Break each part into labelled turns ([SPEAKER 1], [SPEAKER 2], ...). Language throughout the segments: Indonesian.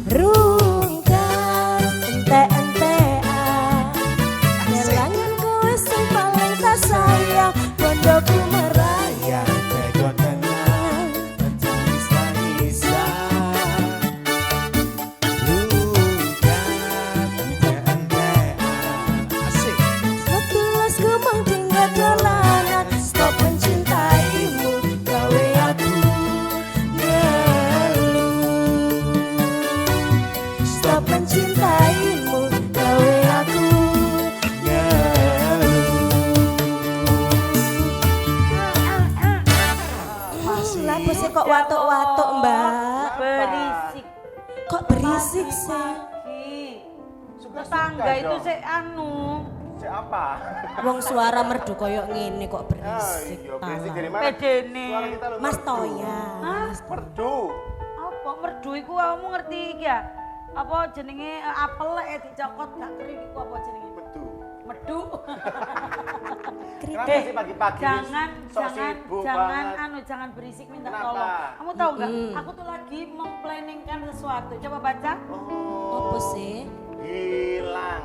[SPEAKER 1] Rungkat ente-entean Nelanganku sing paling tak sayang Bondoku merayang
[SPEAKER 2] Tegon tenang mencari sang-isang Rungkat ente-entean Asik.
[SPEAKER 1] Setulasku mang tinggal dolanan Stop mencintaimu gawe aku ngeluh Stop mencintaimu gawe aku Lapa sih kok watuk-watuk mbak?
[SPEAKER 3] Berisik.
[SPEAKER 1] Kok berisik sih?
[SPEAKER 3] Tetangga itu sih anu.
[SPEAKER 2] Siapa?
[SPEAKER 1] Wong suara merdu koyok ngene kok berisik.
[SPEAKER 2] Iya, berisik
[SPEAKER 1] Talah.
[SPEAKER 2] dari mana?
[SPEAKER 3] Pedene.
[SPEAKER 2] Suara kita lho,
[SPEAKER 1] Mas
[SPEAKER 2] merdu.
[SPEAKER 1] Toya.
[SPEAKER 3] Hah?
[SPEAKER 2] Merdu.
[SPEAKER 3] Apa merdu iku kamu ngerti iki ya? Apa jenenge apel dicokot gak kering iku apa jenenge?
[SPEAKER 2] Merdu.
[SPEAKER 3] Medu.
[SPEAKER 2] Kenapa sih pagi-pagi
[SPEAKER 3] jangan
[SPEAKER 2] sok
[SPEAKER 3] jangan
[SPEAKER 2] sibuk
[SPEAKER 3] jangan
[SPEAKER 2] banget?
[SPEAKER 3] anu jangan berisik minta
[SPEAKER 2] Kenapa?
[SPEAKER 3] tolong. Kamu tahu nggak? Aku tuh lagi memplanningkan sesuatu. Coba baca.
[SPEAKER 1] Apa sih?
[SPEAKER 2] Hilang.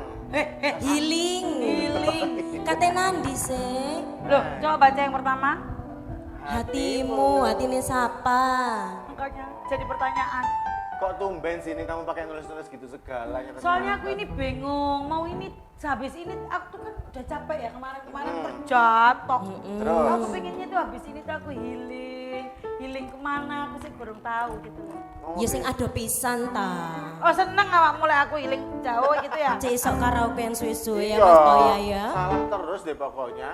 [SPEAKER 1] Healing.
[SPEAKER 3] Healing.
[SPEAKER 1] Kate nandi sih?
[SPEAKER 3] Loh, coba baca yang pertama.
[SPEAKER 1] Hatimu, hatine sapa?
[SPEAKER 3] Makanya jadi pertanyaan.
[SPEAKER 2] Kok tumben sini kamu pakai nulis-nulis gitu segalanya?
[SPEAKER 3] Soalnya aku ini bingung, mau ini habis ini aku tuh kan udah capek ya kemarin-kemarin kerja toh.
[SPEAKER 2] Terus?
[SPEAKER 3] Aku pengennya tuh habis ini tuh aku healing kemana aku sih belum tahu gitu loh.
[SPEAKER 1] Ya sing ado pisan ta.
[SPEAKER 3] Oh seneng awak mulai aku healing jauh gitu ya?
[SPEAKER 1] Cek isok karaokean suwe-suwe ya
[SPEAKER 2] Iya,
[SPEAKER 1] Mas Toya ya.
[SPEAKER 2] salah terus deh pokoknya.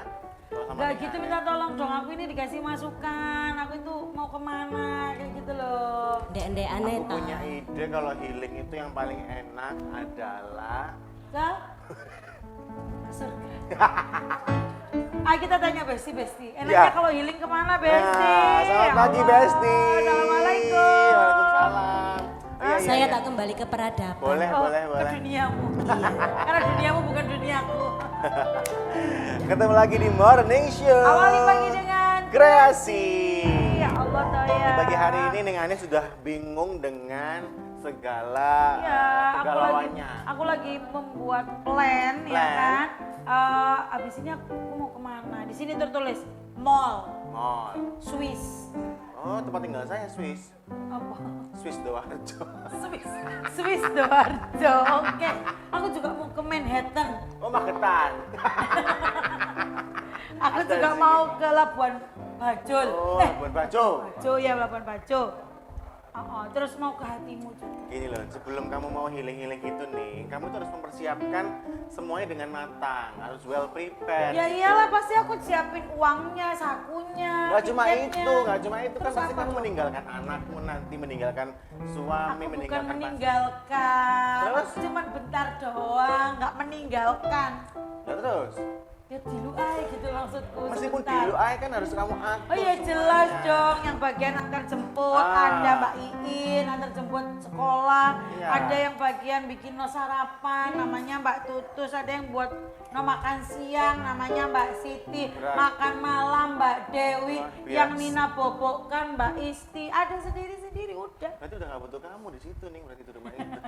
[SPEAKER 2] Kalau sama
[SPEAKER 3] Gak
[SPEAKER 2] dia.
[SPEAKER 3] gitu minta tolong dong, aku ini dikasih masukan, aku itu mau kemana kayak gitu loh.
[SPEAKER 1] Ndek-ndek aneh
[SPEAKER 2] Aku
[SPEAKER 1] ta.
[SPEAKER 2] punya ide kalau healing itu yang paling enak adalah
[SPEAKER 3] Ke surga. Ayo kita tanya Besti. Enaknya
[SPEAKER 2] Ya.
[SPEAKER 3] kalau healing kemana Besti?
[SPEAKER 2] Nah, selamat pagi
[SPEAKER 3] Allah.
[SPEAKER 2] Besti.
[SPEAKER 3] Assalamualaikum.
[SPEAKER 2] Waalaikumsalam. Iya, iya,
[SPEAKER 1] Saya
[SPEAKER 2] iya.
[SPEAKER 1] tak kembali ke peradaban.
[SPEAKER 2] Boleh,
[SPEAKER 3] Oh,
[SPEAKER 2] boleh,
[SPEAKER 3] ke
[SPEAKER 2] boleh.
[SPEAKER 3] duniamu. Karena duniamu bukan duniaku.
[SPEAKER 2] Ketemu lagi di Morning Show.
[SPEAKER 3] Awali pagi dengan
[SPEAKER 2] kreasi.
[SPEAKER 3] Ya Allah Toya.
[SPEAKER 2] Di pagi hari ini Neng Ani sudah bingung dengan segala
[SPEAKER 3] Ya,
[SPEAKER 2] kegalauannya.
[SPEAKER 3] aku lagi membuat plan, ya
[SPEAKER 2] Plan.
[SPEAKER 3] kan. Abis ini aku mau kemana? Di sini tertulis mall,
[SPEAKER 2] Mall.
[SPEAKER 3] Swiss.
[SPEAKER 2] Oh, tempat tinggal saya Swiss.
[SPEAKER 3] Apa?
[SPEAKER 2] Swiss Doarjo.
[SPEAKER 3] Swiss Doarjo. Oke. Aku juga mau ke Manhattan.
[SPEAKER 2] Oh, Magetan.
[SPEAKER 3] Aku
[SPEAKER 2] Ada
[SPEAKER 3] juga
[SPEAKER 2] sih.
[SPEAKER 3] mau ke Labuan Bajo.
[SPEAKER 2] Oh, Labuan Bajo.
[SPEAKER 3] Bajo ya Labuan Bajo. Terus mau ke hatimu juga.
[SPEAKER 2] Gini loh, sebelum kamu mau healing-healing itu nih, kamu tuh harus mempersiapkan semuanya dengan matang, harus well prepared.
[SPEAKER 3] Ya iyalah pasti aku siapin uangnya, sakunya,
[SPEAKER 2] Gak cuma
[SPEAKER 3] tiketnya.
[SPEAKER 2] itu, gak cuma itu kan
[SPEAKER 3] Terus
[SPEAKER 2] pasti
[SPEAKER 3] apa
[SPEAKER 2] kamu
[SPEAKER 3] tuh?
[SPEAKER 2] meninggalkan anakmu nanti, meninggalkan suami,
[SPEAKER 3] Aku bukan
[SPEAKER 2] meninggalkan
[SPEAKER 3] meninggalkan,
[SPEAKER 2] Terus?
[SPEAKER 3] aku cuman bentar doang, nggak meninggalkan.
[SPEAKER 2] Nah, terus,
[SPEAKER 3] Ya diluai gitu maksudku.
[SPEAKER 2] meskipun
[SPEAKER 3] sebentar.
[SPEAKER 2] diluai kan harus kamu atur.
[SPEAKER 3] Oh iya jelas
[SPEAKER 2] semuanya.
[SPEAKER 3] dong, yang bagian antar jemput,
[SPEAKER 2] Ah.
[SPEAKER 3] ada Mbak Iin, antar jemput sekolah,
[SPEAKER 2] Iya.
[SPEAKER 3] ada yang bagian bikin no sarapan, namanya Mbak Tutus, ada yang buat no makan siang, namanya Mbak Siti,
[SPEAKER 2] Berat.
[SPEAKER 3] makan malam Mbak Dewi,
[SPEAKER 2] Wah, bias.
[SPEAKER 3] yang Nina bobokkan Mbak Isti, ada sendiri-sendiri udah.
[SPEAKER 2] Berarti udah gak butuh kamu di situ nih, berarti di rumah itu.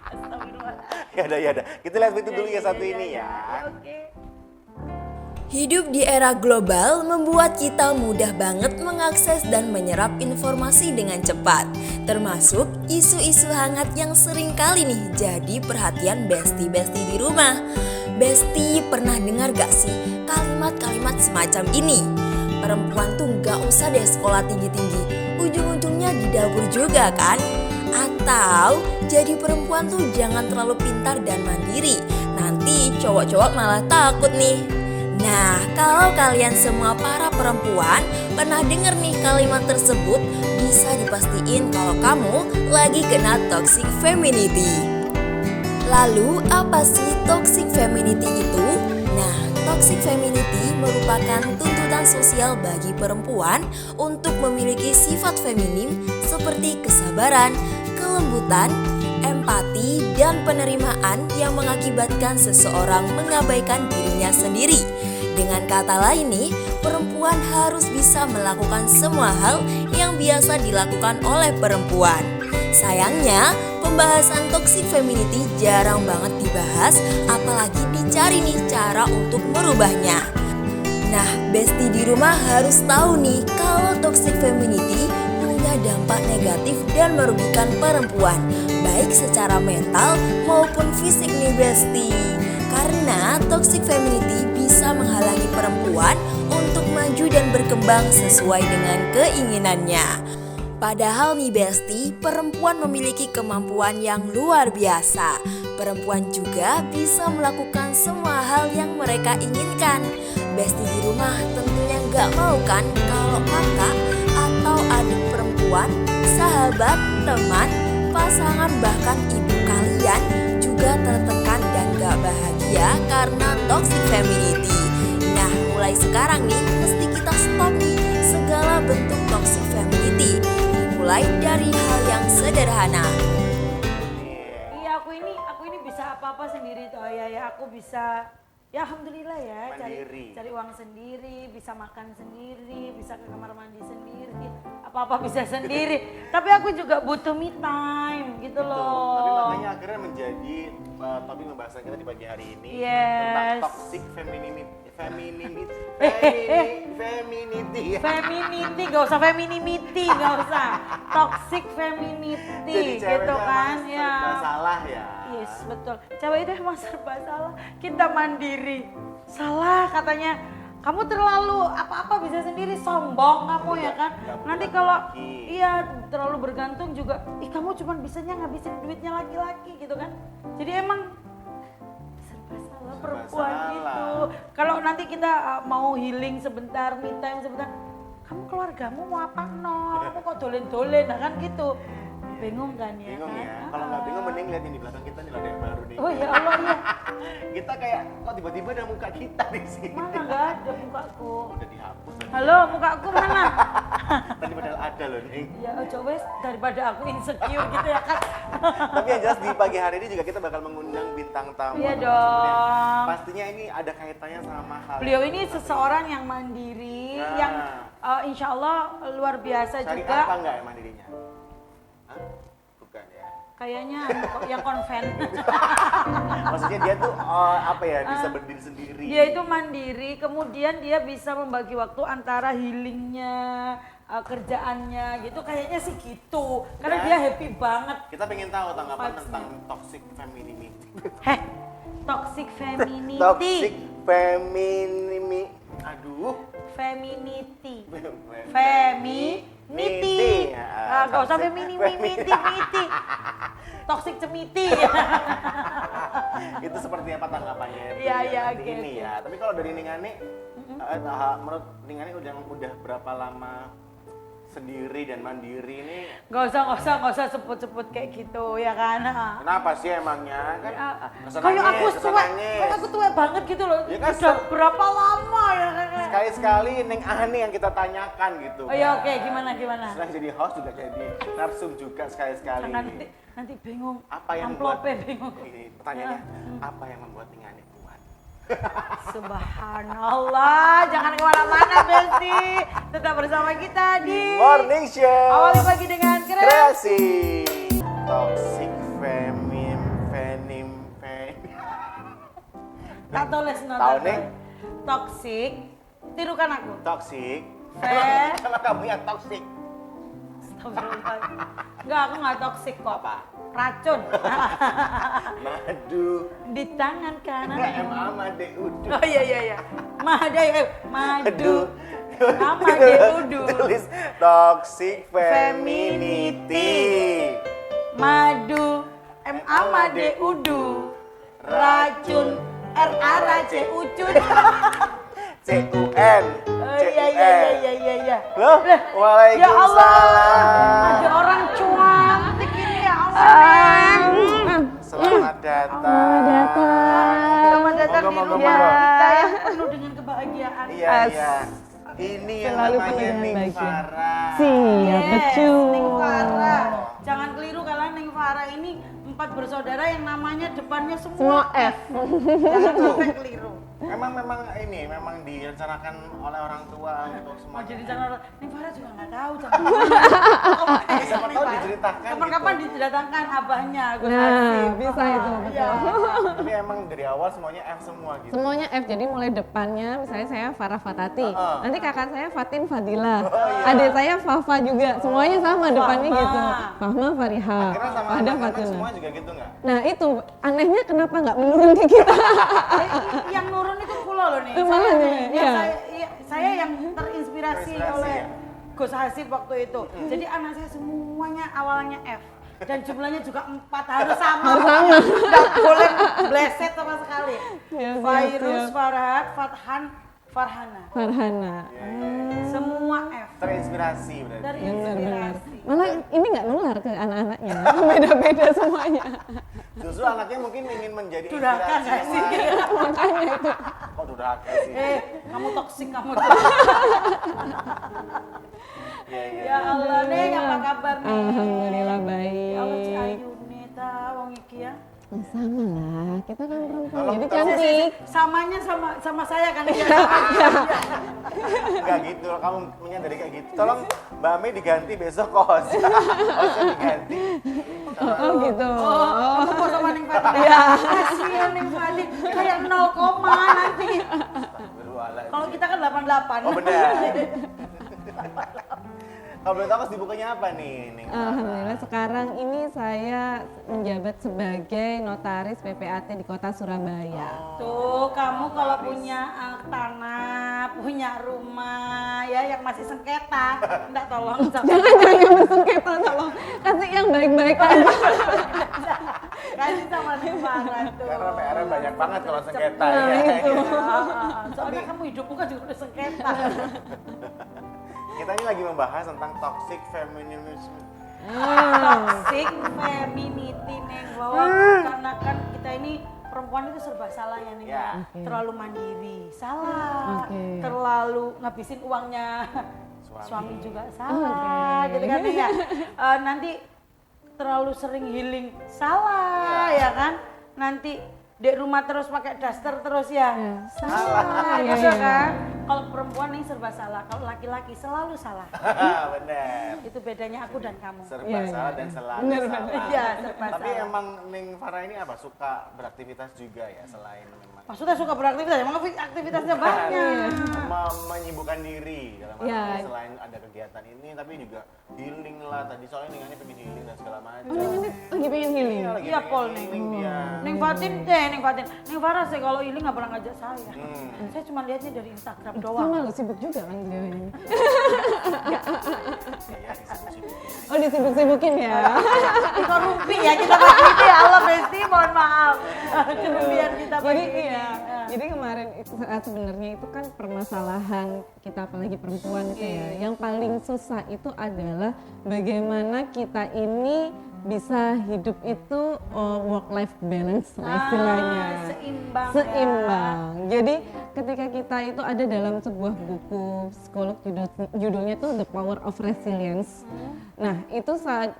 [SPEAKER 3] Astagfirullah.
[SPEAKER 2] Ya udah. Kita lihat itu dulu ya satu ini ya.
[SPEAKER 3] Oke.
[SPEAKER 4] Hidup di era global membuat kita mudah banget mengakses dan menyerap informasi dengan cepat. Termasuk isu-isu hangat yang sering kali nih jadi perhatian besti-besti di rumah. Besti pernah dengar gak sih kalimat-kalimat semacam ini? Perempuan tuh gak usah deh sekolah tinggi-tinggi, ujung-ujungnya di dapur juga kan? Atau jadi perempuan tuh jangan terlalu pintar dan mandiri, nanti cowok-cowok malah takut nih. Nah, kalau kalian semua para perempuan pernah denger nih kalimat tersebut, bisa dipastiin kalau kamu lagi kena toxic femininity. Lalu, apa sih toxic femininity itu? Nah, toxic femininity merupakan tuntutan sosial bagi perempuan untuk memiliki sifat feminim seperti kesabaran, kelembutan, empati, dan penerimaan yang mengakibatkan seseorang mengabaikan dirinya sendiri. Dengan kata lain nih, perempuan harus bisa melakukan semua hal yang biasa dilakukan oleh perempuan. Sayangnya, pembahasan toxic femininity jarang banget dibahas, apalagi dicari nih cara untuk merubahnya. Nah, Besti di rumah harus tahu nih kalau toxic femininity punya dampak negatif dan merugikan perempuan, baik secara mental maupun fisik nih Besti. Karena toxic femininity bisa menghalangi perempuan untuk maju dan berkembang sesuai dengan keinginannya. Padahal nih Besti, perempuan memiliki kemampuan yang luar biasa. Perempuan juga bisa melakukan semua hal yang mereka inginkan. Besti di rumah tentunya nggak mau kan kalau kakak atau adik perempuan, sahabat, teman, pasangan bahkan ibu kalian juga tertekan dan gak bahagia karena toxic femininity. Nah, mulai sekarang nih mesti kita stop nih segala bentuk toxic femininity. Dimulai dari hal yang sederhana.
[SPEAKER 3] Iya, aku ini bisa apa-apa sendiri toh ya, aku bisa. Ya alhamdulillah ya, cari uang sendiri, bisa makan sendiri, bisa ke kamar mandi sendiri, apa-apa bisa sendiri. Tapi aku juga butuh me time gitu loh.
[SPEAKER 2] Tapi makanya akhirnya menjadi topik pembahasan kita di pagi hari ini tentang toxic femininity.
[SPEAKER 3] Femininity, gak usah femininity, gak usah. Toxic femininity gitu kan ya.
[SPEAKER 2] Serba salah ya.
[SPEAKER 3] Yes, betul. Cewek itu emang serba salah. Kita mandiri. Salah katanya. Kamu terlalu apa-apa bisa sendiri, sombong kamu ya kan. Nanti kalau iya terlalu bergantung juga, kamu cuma bisanya ngabisin duitnya laki-laki gitu kan. Jadi emang serba salah perempuan itu. Kalau nanti kita mau healing sebentar, me time sebentar, kamu keluargamu mau apa no? Kamu kok dolen-dolen, nah kan gitu. Bingung kan ya?
[SPEAKER 2] Bingung ya. Kalau nggak bingung mending lihat ini di belakang kita nih ada yang baru nih.
[SPEAKER 3] Oh ya Allah ya.
[SPEAKER 2] Kita kayak kok tiba-tiba ada muka kita di sini.
[SPEAKER 3] Mana nggak ada mukaku?
[SPEAKER 2] Udah dihapus.
[SPEAKER 3] Halo, mukaku mana?
[SPEAKER 2] Tadi padahal ada loh nih.
[SPEAKER 3] Ya coba daripada aku insecure gitu ya kan.
[SPEAKER 2] Tapi yang jelas di pagi hari ini juga kita bakal mengundang bintang tamu.
[SPEAKER 3] Iya dong.
[SPEAKER 2] Pastinya ini ada kaitannya sama hal.
[SPEAKER 3] Beliau ini seseorang yang mandiri, yang insya Allah luar biasa
[SPEAKER 2] Cari
[SPEAKER 3] juga.
[SPEAKER 2] apa enggak ya mandirinya? Hah? Bukan ya.
[SPEAKER 3] Kayaknya yang konven.
[SPEAKER 2] Maksudnya dia tuh apa ya, bisa berdiri sendiri.
[SPEAKER 3] Dia itu mandiri, kemudian dia bisa membagi waktu antara healingnya, kerjaannya gitu. Kayaknya sih gitu, karena dia happy banget.
[SPEAKER 2] Kita pengen tahu tanggapan tentang toxic femininity.
[SPEAKER 3] Toxic femininity.
[SPEAKER 2] Toxic femininity. Aduh.
[SPEAKER 3] Femininity. Femininity. Gak usah femininity. Toxic cemiti.
[SPEAKER 2] Itu seperti apa tanggapannya?
[SPEAKER 3] Iya,
[SPEAKER 2] nanti ini ya. Tapi kalau dari Ningani, menurut Ningani udah berapa lama sendiri dan mandiri ini?
[SPEAKER 3] Gak usah sebut-sebut kayak gitu ya kan.
[SPEAKER 2] Kenapa sih emangnya? Kan
[SPEAKER 3] kayak aku tua banget gitu loh.
[SPEAKER 2] Ya kan,
[SPEAKER 3] udah berapa lama ya kan?
[SPEAKER 2] Sekali-sekali Neng Ani yang kita tanyakan gitu.
[SPEAKER 3] Oh ya oke, gimana?
[SPEAKER 2] Selain jadi host juga jadi narsum juga sekali-sekali.
[SPEAKER 3] Nanti bingung.
[SPEAKER 2] Apa yang
[SPEAKER 3] amplopnya bingung.
[SPEAKER 2] Ini pertanyaannya, apa yang membuat Neng Ani kuat?
[SPEAKER 3] Subhanallah, jangan kemana-mana Besti. Tetap bersama kita di
[SPEAKER 2] Morning Show.
[SPEAKER 3] Awali pagi dengan
[SPEAKER 2] kreasi. Toxic
[SPEAKER 3] tak tulis
[SPEAKER 2] Tahu nih?
[SPEAKER 3] Toxic. Tirukan aku.
[SPEAKER 2] Toxic.
[SPEAKER 3] Fe.
[SPEAKER 2] Kalau kamu yang toxic.
[SPEAKER 3] Enggak, aku nggak toxic kok.
[SPEAKER 2] Apa?
[SPEAKER 3] Racun.
[SPEAKER 2] Madu.
[SPEAKER 3] Di tangan kanan.
[SPEAKER 2] Made udu.
[SPEAKER 3] Oh iya. Madu.
[SPEAKER 2] Made udu. Tulis toxic femininity.
[SPEAKER 3] Madu. Made udu. Racun. RAC ucun.
[SPEAKER 2] CUN.
[SPEAKER 3] Oh iya.
[SPEAKER 2] Loh, waalaikumsalam.
[SPEAKER 3] Ya Allah, ada orang cantik ini ya Allah.
[SPEAKER 2] Selamat datang.
[SPEAKER 3] Selamat datang di rumah kita yang penuh dengan kebahagiaan.
[SPEAKER 2] Iya. Ini yang namanya Ning Farah.
[SPEAKER 3] Siap, betul. Ning Farah. Jangan keliru kalau Ning Farah ini 4 bersaudara yang namanya depannya
[SPEAKER 5] Semua
[SPEAKER 3] semua
[SPEAKER 5] F.
[SPEAKER 3] Jangan sampai keliru.
[SPEAKER 2] Memang direncanakan oleh orang tua untuk semua.
[SPEAKER 3] Oh jadi jangan, nih Farah juga nggak tahu.
[SPEAKER 2] Siapa tahu diceritakan
[SPEAKER 3] Kapan-kapan
[SPEAKER 2] gitu.
[SPEAKER 3] diceritakan abahnya. Gus
[SPEAKER 5] Nah,
[SPEAKER 3] Hasib.
[SPEAKER 5] bisa itu,
[SPEAKER 3] Iya.
[SPEAKER 2] Tapi emang dari awal semuanya F semua gitu.
[SPEAKER 5] Semuanya F, jadi mulai depannya misalnya saya Farah Fatati, nanti kakak saya Fatin Fadila,
[SPEAKER 2] iya.
[SPEAKER 5] adik saya Fafa juga, semuanya sama depannya
[SPEAKER 3] Fahma.
[SPEAKER 5] gitu. Fahma Fariha,
[SPEAKER 2] Akhirnya sama
[SPEAKER 5] Fahda
[SPEAKER 2] anak-anak
[SPEAKER 5] Fatina.
[SPEAKER 2] semua juga gitu nggak?
[SPEAKER 5] Nah itu anehnya kenapa nggak menurun ke kita?
[SPEAKER 3] Yang nurun itu pulau loh nih.
[SPEAKER 5] Malah nih, iya.
[SPEAKER 3] Saya yang terinspirasi
[SPEAKER 2] Terinspirasi,
[SPEAKER 3] oleh
[SPEAKER 2] ya.
[SPEAKER 3] Gus Hasib waktu itu. Jadi anak saya semuanya awalnya F. Dan jumlahnya juga 4 harus sama. Nggak boleh bleset sama sekali.
[SPEAKER 5] Siap,
[SPEAKER 3] Fairuz,
[SPEAKER 5] siap.
[SPEAKER 3] Farhat, Fathan, Farhana.
[SPEAKER 5] Farhana.
[SPEAKER 3] Semua F.
[SPEAKER 2] Terinspirasi berarti.
[SPEAKER 5] Benar-benar.
[SPEAKER 3] Terinspirasi.
[SPEAKER 5] Malah ini nggak nular ke anak-anaknya, beda-beda semuanya.
[SPEAKER 2] Justru anaknya mungkin ingin menjadi
[SPEAKER 3] Durhaka
[SPEAKER 2] inspirasi
[SPEAKER 3] nggak
[SPEAKER 2] yang
[SPEAKER 3] sih?
[SPEAKER 2] lain.
[SPEAKER 5] Makanya itu.
[SPEAKER 2] Kok durhaka sih?
[SPEAKER 3] Kamu toksik kamu.
[SPEAKER 2] Iya, iya.
[SPEAKER 3] Ya Allah nih, apa kabar nih?
[SPEAKER 5] Alhamdulillah
[SPEAKER 3] Ya Allah Ci
[SPEAKER 5] baik.
[SPEAKER 3] Ayu nih, wong iki ya.
[SPEAKER 5] Ya, sama lah, kita kan perempuan
[SPEAKER 2] Tolong,
[SPEAKER 5] jadi
[SPEAKER 2] tolong.
[SPEAKER 5] cantik.
[SPEAKER 3] Samanya sama saya kan dia.
[SPEAKER 2] Enggak gitu, kamu menyadari kayak gitu. Tolong Mbak Mei diganti besok kos. Kosnya diganti.
[SPEAKER 5] Oh gitu.
[SPEAKER 3] Oh, kamu sama Neng Fadli. Iya. Kasihan Neng Fadli, kayak 0 koma nanti.
[SPEAKER 2] Beruala.
[SPEAKER 3] Kalau kita kan 88.
[SPEAKER 2] Oh benar. Kalau boleh tahu kesibukannya apa nih?
[SPEAKER 5] Alhamdulillah sekarang ini saya menjabat sebagai notaris PPAT di Kota Surabaya.
[SPEAKER 3] Tuh, kamu kalau punya tanah, punya rumah ya yang masih sengketa, enggak tolong
[SPEAKER 5] Jangan yang bersengketa, tolong kasih yang baik-baik aja.
[SPEAKER 3] kasih sama Neng Farah tuh.
[SPEAKER 2] Karena PR banyak banget kalau sengketa
[SPEAKER 5] Nah,
[SPEAKER 2] ya.
[SPEAKER 5] itu.
[SPEAKER 3] Soalnya kamu hidupmu kan juga udah sengketa.
[SPEAKER 2] Kita ini lagi membahas tentang toxic feminism.
[SPEAKER 3] Toxic femininity Neng, bahwa karena kan kita ini perempuan itu serba salah ya Neng.
[SPEAKER 2] Ya.
[SPEAKER 3] Terlalu mandiri, salah.
[SPEAKER 5] Oke.
[SPEAKER 3] Terlalu ngabisin uangnya suami juga salah,
[SPEAKER 5] Oke.
[SPEAKER 3] gitu kan Neng ya. Nanti terlalu sering healing, salah ya kan. Nanti di rumah terus pakai daster terus ya, salah
[SPEAKER 5] Iya,
[SPEAKER 3] gitu
[SPEAKER 5] iya.
[SPEAKER 3] kan. Kalau perempuan nih serba salah, kalau laki-laki selalu salah.
[SPEAKER 2] Bener.
[SPEAKER 3] Itu bedanya aku dan kamu.
[SPEAKER 2] Serba
[SPEAKER 5] Iya, iya.
[SPEAKER 2] salah dan selalu
[SPEAKER 5] Bener,
[SPEAKER 2] salah.
[SPEAKER 3] Iya, serba
[SPEAKER 2] Tapi
[SPEAKER 3] salah.
[SPEAKER 2] emang Neng Farah ini apa? Suka beraktivitas juga ya selain memang
[SPEAKER 3] Maksudnya suka beraktivitas, emang aktivitasnya banyak.
[SPEAKER 2] menyibukkan diri dalam arti
[SPEAKER 5] Ya.
[SPEAKER 2] selain ada kegiatan ini tapi juga healing lah tadi soalnya Nengannya pengen healing dan segala macam.
[SPEAKER 5] Oh, ini lagi pengen healing.
[SPEAKER 2] lagi
[SPEAKER 3] Iya,
[SPEAKER 2] pengen
[SPEAKER 3] Pol,
[SPEAKER 2] healing
[SPEAKER 3] Neng.
[SPEAKER 2] dia.
[SPEAKER 3] Neng Fatin. Neng Farah sih kalau ini nggak pernah ngajak saya. Saya cuma lihatnya dari Instagram doang.
[SPEAKER 5] Sama lo sibuk juga kan beliau ini.
[SPEAKER 2] Iya, disibuk-sibukin.
[SPEAKER 5] Oh disibuk-sibukin ya.
[SPEAKER 3] Kita rumpi ya, kita pagi ini ya Allah Besti, mohon maaf. Kerugian kita
[SPEAKER 5] Jadi
[SPEAKER 3] pagi ini.
[SPEAKER 5] iya. Jadi kemarin itu sebenarnya itu kan permasalahan kita apalagi perempuan itu ya. Yang paling susah itu adalah bagaimana kita ini bisa hidup itu work life balance lah istilahnya.
[SPEAKER 3] Seimbang.
[SPEAKER 5] Seimbang. Jadi ketika kita itu ada dalam sebuah buku psikolog judulnya itu The Power of Resilience. Nah itu saat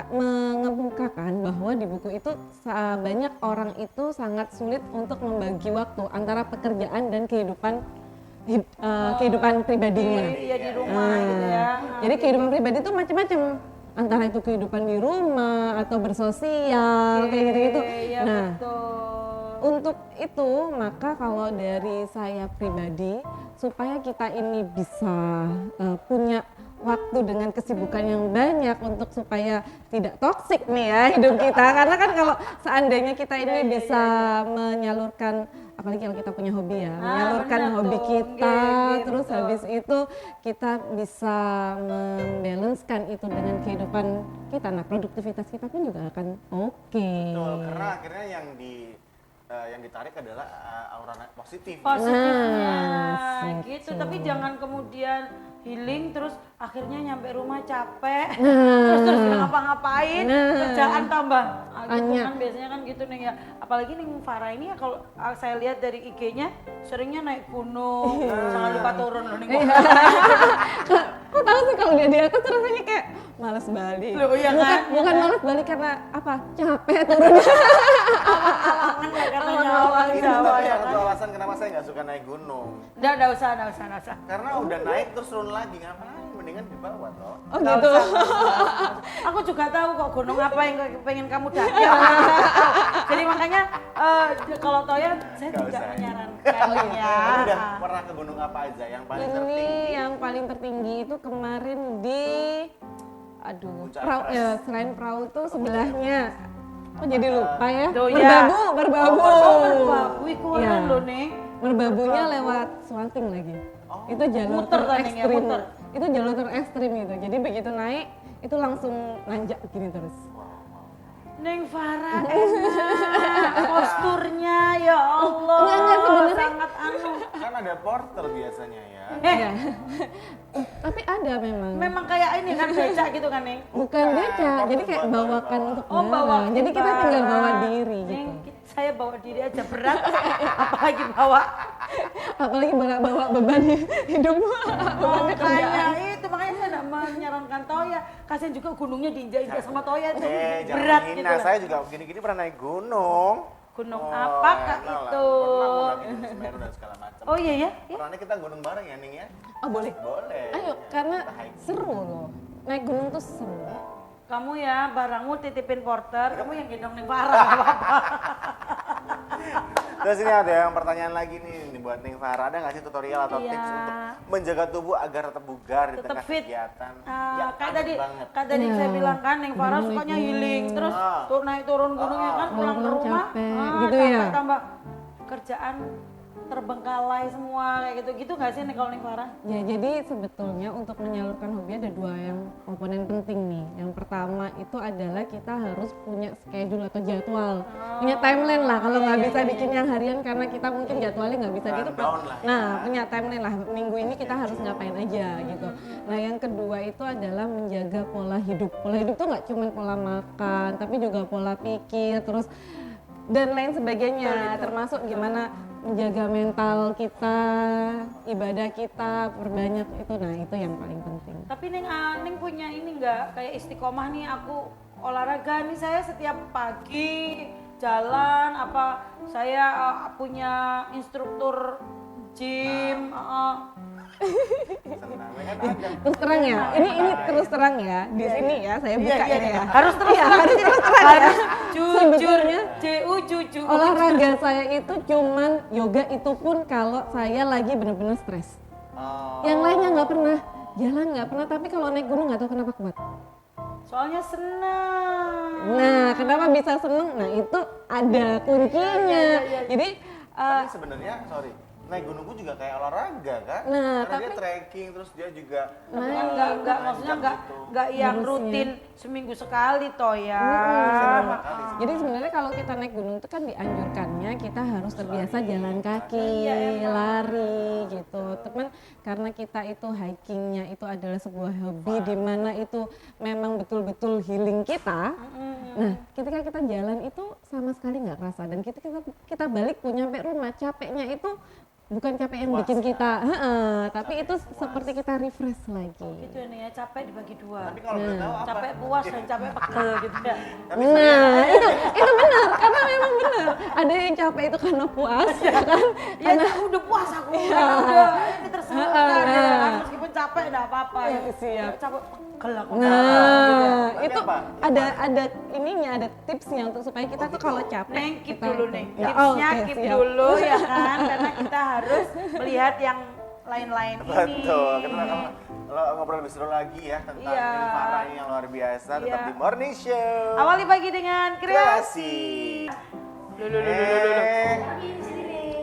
[SPEAKER 5] mengemukakan bahwa di buku itu banyak orang itu sangat sulit untuk membagi waktu antara pekerjaan dan kehidupan pribadinya.
[SPEAKER 3] Iya di rumah gitu ya.
[SPEAKER 5] Jadi kehidupan pribadi itu macam-macam. Antara itu kehidupan di rumah atau bersosial kayak gitu-gitu.
[SPEAKER 3] Iya
[SPEAKER 5] Nah,
[SPEAKER 3] betul.
[SPEAKER 5] untuk itu maka kalau dari saya pribadi supaya kita ini bisa punya waktu dengan kesibukan yang banyak untuk supaya tidak toksik nih ya hidup kita karena kan kalau seandainya kita ini bisa menyalurkan apalagi kalau kita punya hobi ya menyalurkan
[SPEAKER 3] benar
[SPEAKER 5] hobi
[SPEAKER 3] tuh.
[SPEAKER 5] kita
[SPEAKER 3] Nggih,
[SPEAKER 5] terus
[SPEAKER 3] betul.
[SPEAKER 5] habis itu kita bisa membalanskan itu dengan kehidupan kita nah produktivitas kita pun juga akan oke.
[SPEAKER 2] Betul, karena akhirnya yang ditarik adalah aura positif.
[SPEAKER 3] Positifnya
[SPEAKER 5] Nah,
[SPEAKER 3] gitu, tapi jangan kemudian healing terus akhirnya nyampe rumah capek terus nggak ngapa-ngapain kerjaan tambah gitu
[SPEAKER 5] Banyak.
[SPEAKER 3] kan biasanya kan gitu nih ya, apalagi nih Farah ini ya kalau saya lihat dari IG-nya seringnya naik gunung, jangan lupa turun loh nih.
[SPEAKER 5] Kok tahu sih kalau dia di atas tuh rasanya kayak males balik.
[SPEAKER 3] Loh, iya kan?
[SPEAKER 5] Bukan males balik karena apa? Capek turunnya.
[SPEAKER 3] Awangan lah katanya orang Jawa
[SPEAKER 2] Tapi
[SPEAKER 3] ya
[SPEAKER 2] yang
[SPEAKER 3] kan.
[SPEAKER 2] itu alasan kenapa saya nggak suka naik gunung.
[SPEAKER 3] Nggak usah.
[SPEAKER 2] Karena udah naik terus turun lagi, ngapain? Mendingan di bawah toh.
[SPEAKER 5] Oh gitu.
[SPEAKER 3] Aku juga tahu kok gunung apa yang pengen kamu daki. Jadi makanya kalau Toya saya
[SPEAKER 2] Nggak
[SPEAKER 3] tidak
[SPEAKER 2] usah.
[SPEAKER 3] menyarankan ya.
[SPEAKER 2] Kamu udah pernah ke gunung apa aja yang paling
[SPEAKER 5] Ini
[SPEAKER 2] tertinggi?
[SPEAKER 5] yang paling tertinggi itu kemarin di
[SPEAKER 2] Puncak
[SPEAKER 5] perahu
[SPEAKER 2] Everest.
[SPEAKER 5] ya, selain perahu tuh sebelahnya. Oh jadi lupa ya.
[SPEAKER 3] Tuh, ya.
[SPEAKER 5] Merbabu.
[SPEAKER 3] Wih keren
[SPEAKER 5] Iya.
[SPEAKER 3] loh nih.
[SPEAKER 5] Merbabunya lewat Swanting lagi. Itu jalur
[SPEAKER 3] Muter kan, Neng, ya,
[SPEAKER 5] terekstrim.
[SPEAKER 3] muter.
[SPEAKER 5] Itu jalur terekstrim itu. Jadi begitu naik itu langsung nanjak gini terus.
[SPEAKER 3] Neng Farah enak posturnya ya Allah.
[SPEAKER 5] Enggak, sebenarnya.
[SPEAKER 3] Sangat anu.
[SPEAKER 2] Kan ada porter biasanya ya.
[SPEAKER 5] Iya. Tapi ada memang.
[SPEAKER 3] Memang kayak ini kan becak gitu kan Neng.
[SPEAKER 5] Bukan beca, jadi kayak
[SPEAKER 2] buat
[SPEAKER 5] bawakan
[SPEAKER 2] bawa.
[SPEAKER 5] untuk
[SPEAKER 3] Oh
[SPEAKER 5] barang.
[SPEAKER 3] bawa.
[SPEAKER 5] Jadi kita tinggal bawa diri
[SPEAKER 3] Neng,
[SPEAKER 5] gitu.
[SPEAKER 3] saya bawa diri aja berat, apalagi bawa.
[SPEAKER 5] Apalagi bawa beban hidup. Bebannya kerjaan.
[SPEAKER 3] Makanya itu makanya saya tidak menyarankan Toya. Kasian juga gunungnya diinjak-injak sama Toya itu
[SPEAKER 2] Jangan
[SPEAKER 3] berat
[SPEAKER 2] menghina.
[SPEAKER 3] gitu. Lah.
[SPEAKER 2] Saya juga gini-gini pernah naik gunung.
[SPEAKER 3] Gunung
[SPEAKER 2] Oh,
[SPEAKER 3] apakah
[SPEAKER 2] enak lah.
[SPEAKER 3] itu?
[SPEAKER 2] Pernah aku naik Gunung Semeru dan segala macam.
[SPEAKER 3] Oh iya ya?
[SPEAKER 2] Pernah nih kita gunung bareng ya Ning ya?
[SPEAKER 5] Oh boleh.
[SPEAKER 2] Boleh.
[SPEAKER 5] Ayo, karena
[SPEAKER 2] Kita hiking.
[SPEAKER 5] seru loh. Naik gunung tuh seru.
[SPEAKER 3] Kamu ya barangmu titipin porter, kamu yang gendong Neng Farah nggak apa-apa.
[SPEAKER 2] Terus ini ada yang pertanyaan lagi nih buat Ning Farah, ada nggak sih tutorial atau
[SPEAKER 3] Iya.
[SPEAKER 2] tips untuk menjaga tubuh agar tetap bugar di
[SPEAKER 3] Tetap
[SPEAKER 2] tengah
[SPEAKER 3] fit.
[SPEAKER 2] kegiatan?
[SPEAKER 3] Ah,
[SPEAKER 2] yang
[SPEAKER 3] kayak
[SPEAKER 2] padat
[SPEAKER 3] tadi,
[SPEAKER 2] banget.
[SPEAKER 3] kayak tadi
[SPEAKER 5] Iya.
[SPEAKER 3] saya bilang kan, Neng Farah sukanya healing, terus
[SPEAKER 2] Ah.
[SPEAKER 3] tuh naik turun gunungnya kan, pulang ke
[SPEAKER 5] Pulang
[SPEAKER 3] rumah,
[SPEAKER 5] capek, gitu
[SPEAKER 3] capek
[SPEAKER 5] ya?
[SPEAKER 3] tambah kerjaan terbengkalai semua kayak gitu nggak sih nih kalau Neng Farah?
[SPEAKER 5] Ya jadi sebetulnya untuk menyalurkan hobi ada dua yang komponen penting nih. Yang pertama itu adalah kita harus punya schedule atau jadwal, punya timeline lah. Kalau nggak bisa bikin yang harian karena kita mungkin jadwalnya nggak bisa gitu.
[SPEAKER 2] Rundown lah ya.
[SPEAKER 5] Nah punya timeline lah. Minggu ini kita harus ngapain aja gitu. Nah yang kedua itu adalah menjaga pola hidup. Pola hidup tuh nggak cuma pola makan, tapi juga pola pikir, terus dan lain sebagainya. Termasuk gimana menjaga mental kita, ibadah kita, perbanyak itu. Nah itu yang paling penting.
[SPEAKER 3] Tapi Neng punya ini nggak kayak istiqomah nih aku olahraga nih saya setiap pagi jalan apa saya punya instruktur gym.
[SPEAKER 2] Senang, kan ada.
[SPEAKER 5] Terus terang ya, ini terus terang ya di sini ya saya buka ini ya.
[SPEAKER 3] Harus terus
[SPEAKER 5] Iya,
[SPEAKER 3] terang,
[SPEAKER 5] harus
[SPEAKER 3] sih.
[SPEAKER 5] terus terang ya.
[SPEAKER 3] Harus jujur,
[SPEAKER 5] Sebetulnya
[SPEAKER 3] jujur.
[SPEAKER 5] olahraga saya itu cuman yoga itu pun kalau saya lagi bener-bener stres.
[SPEAKER 2] Oh.
[SPEAKER 5] Yang lainnya nggak pernah, jalan nggak pernah. Tapi kalau naik gunung nggak tahu kenapa kuat.
[SPEAKER 3] Soalnya senang.
[SPEAKER 5] Nah, kenapa bisa seneng? Nah itu ada kuncinya. Jadi
[SPEAKER 2] Tapi sebenarnya sorry, naik gunung pun juga kayak olahraga kan?
[SPEAKER 5] Nah,
[SPEAKER 2] Karena dia
[SPEAKER 5] tapi-
[SPEAKER 2] trekking terus dia juga
[SPEAKER 3] Enggak, maksudnya enggak yang
[SPEAKER 5] Harusnya.
[SPEAKER 3] rutin seminggu sekali toh ya.
[SPEAKER 5] Jadi sebenarnya kalau kita naik gunung itu kan dianjurkannya kita harus terbiasa jalan kaki, lari gitu. Teman karena kita itu hikingnya itu adalah sebuah hobi di mana itu memang betul-betul healing kita. Nah, ketika kita jalan itu sama sekali nggak kerasa dan kita balik punya sampai rumah capeknya itu bukan capek yang bikin kita, tapi itu seperti kita refresh lagi.
[SPEAKER 3] Gitu ya nih ya, capek dibagi dua.
[SPEAKER 2] Tapi kalau boleh tahu apa?
[SPEAKER 3] Capek puas dan capek pegel gitu ya.
[SPEAKER 2] Tapi
[SPEAKER 5] Nah, itu benar karena memang benar. Ada yang capek itu karena puas, ya kan?
[SPEAKER 3] Ya udah puas aku, udah ini tersalurkan ya kan. Meskipun capek enggak apa-apa.
[SPEAKER 5] Ya, siap.
[SPEAKER 3] Capek pegel aku.
[SPEAKER 5] Nah,
[SPEAKER 2] Tapi
[SPEAKER 5] itu
[SPEAKER 2] apa?
[SPEAKER 5] ada ininya, ada tipsnya untuk supaya kita tuh kalau capek.
[SPEAKER 3] Neng, keep
[SPEAKER 5] kita-
[SPEAKER 3] dulu Neng.
[SPEAKER 5] Ya,
[SPEAKER 3] Tipsnya
[SPEAKER 5] oke,
[SPEAKER 3] keep
[SPEAKER 5] siap.
[SPEAKER 3] dulu ya kan. Karena kita harus melihat yang lain-lain ini.
[SPEAKER 2] betul, kita akan ngobrol lebih seru lagi ya tentang
[SPEAKER 3] Iya.
[SPEAKER 2] Ning Farah ini yang luar biasa tetap
[SPEAKER 3] Iya.
[SPEAKER 2] di Morning Show.
[SPEAKER 3] Awali pagi dengan kreasi.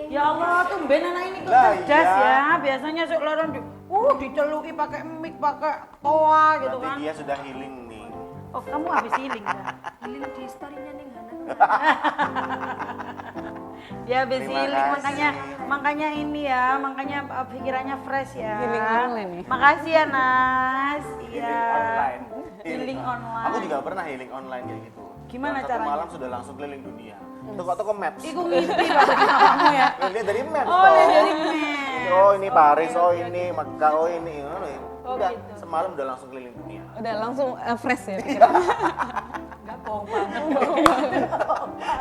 [SPEAKER 3] Ya Allah, tumben anak ini kok
[SPEAKER 2] Lah,
[SPEAKER 3] cerdas
[SPEAKER 2] iya.
[SPEAKER 3] ya. Biasanya sok loron diceluki pakai mic, pakai toa gitu
[SPEAKER 2] Berarti
[SPEAKER 3] kan.
[SPEAKER 2] dia sudah healing nih.
[SPEAKER 3] Oh, kamu habis healing ya?
[SPEAKER 1] Healing di story-nya nih Hana.
[SPEAKER 3] Dia habis
[SPEAKER 2] Terima
[SPEAKER 3] healing
[SPEAKER 2] kasih.
[SPEAKER 3] makanya ini ya, makanya pikirannya fresh ya.
[SPEAKER 5] Healing online ya?
[SPEAKER 3] Makasih ya, Nas. Iya.
[SPEAKER 2] Healing online.
[SPEAKER 3] Healing online.
[SPEAKER 2] Aku juga pernah healing online kayak gitu.
[SPEAKER 3] Gimana
[SPEAKER 2] Dalam
[SPEAKER 3] caranya?
[SPEAKER 2] Satu malam sudah langsung keliling dunia. Toko-toko maps.
[SPEAKER 3] Iku ngimpi pasti kamu ya.
[SPEAKER 2] Lihat dari maps
[SPEAKER 3] Oh,
[SPEAKER 2] toh.
[SPEAKER 3] lihat dari maps.
[SPEAKER 2] Oh ini Paris, oh ini Mekah, oh ini.
[SPEAKER 3] Oh,
[SPEAKER 2] Udah,
[SPEAKER 3] gitu.
[SPEAKER 2] semalam udah langsung keliling dunia.
[SPEAKER 5] Udah langsung fresh ya pikiran.
[SPEAKER 3] Enggak bohong banget.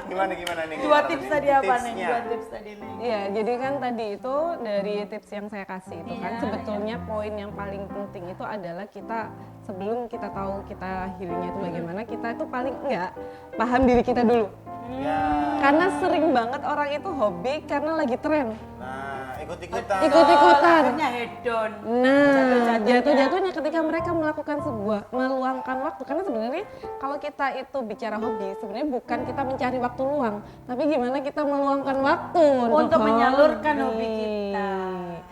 [SPEAKER 2] Gimana nih?
[SPEAKER 3] Dua tips tadi apa nih?
[SPEAKER 2] Tipsnya.
[SPEAKER 3] Dua tips tadi nih.
[SPEAKER 5] Iya, jadi kan tadi itu dari tips yang saya kasih itu kan
[SPEAKER 3] Iya,
[SPEAKER 5] sebetulnya poin yang paling penting itu adalah kita sebelum kita tahu kita healingnya itu bagaimana, kita itu paling enggak paham diri kita dulu.
[SPEAKER 2] Ya.
[SPEAKER 5] Karena sering banget orang itu hobi karena lagi tren.
[SPEAKER 2] Nah, ikut-ikutan.
[SPEAKER 5] Ikut-ikutan.
[SPEAKER 3] Akhirnya hedon.
[SPEAKER 5] Nah, jatuh-jatuhnya ketika mereka melakukan sebuah meluangkan waktu, karena sebenarnya kalau kita itu bicara hobi, sebenarnya bukan kita mencari waktu luang, tapi gimana kita meluangkan waktu
[SPEAKER 3] Untuk menyalurkan hobi kita.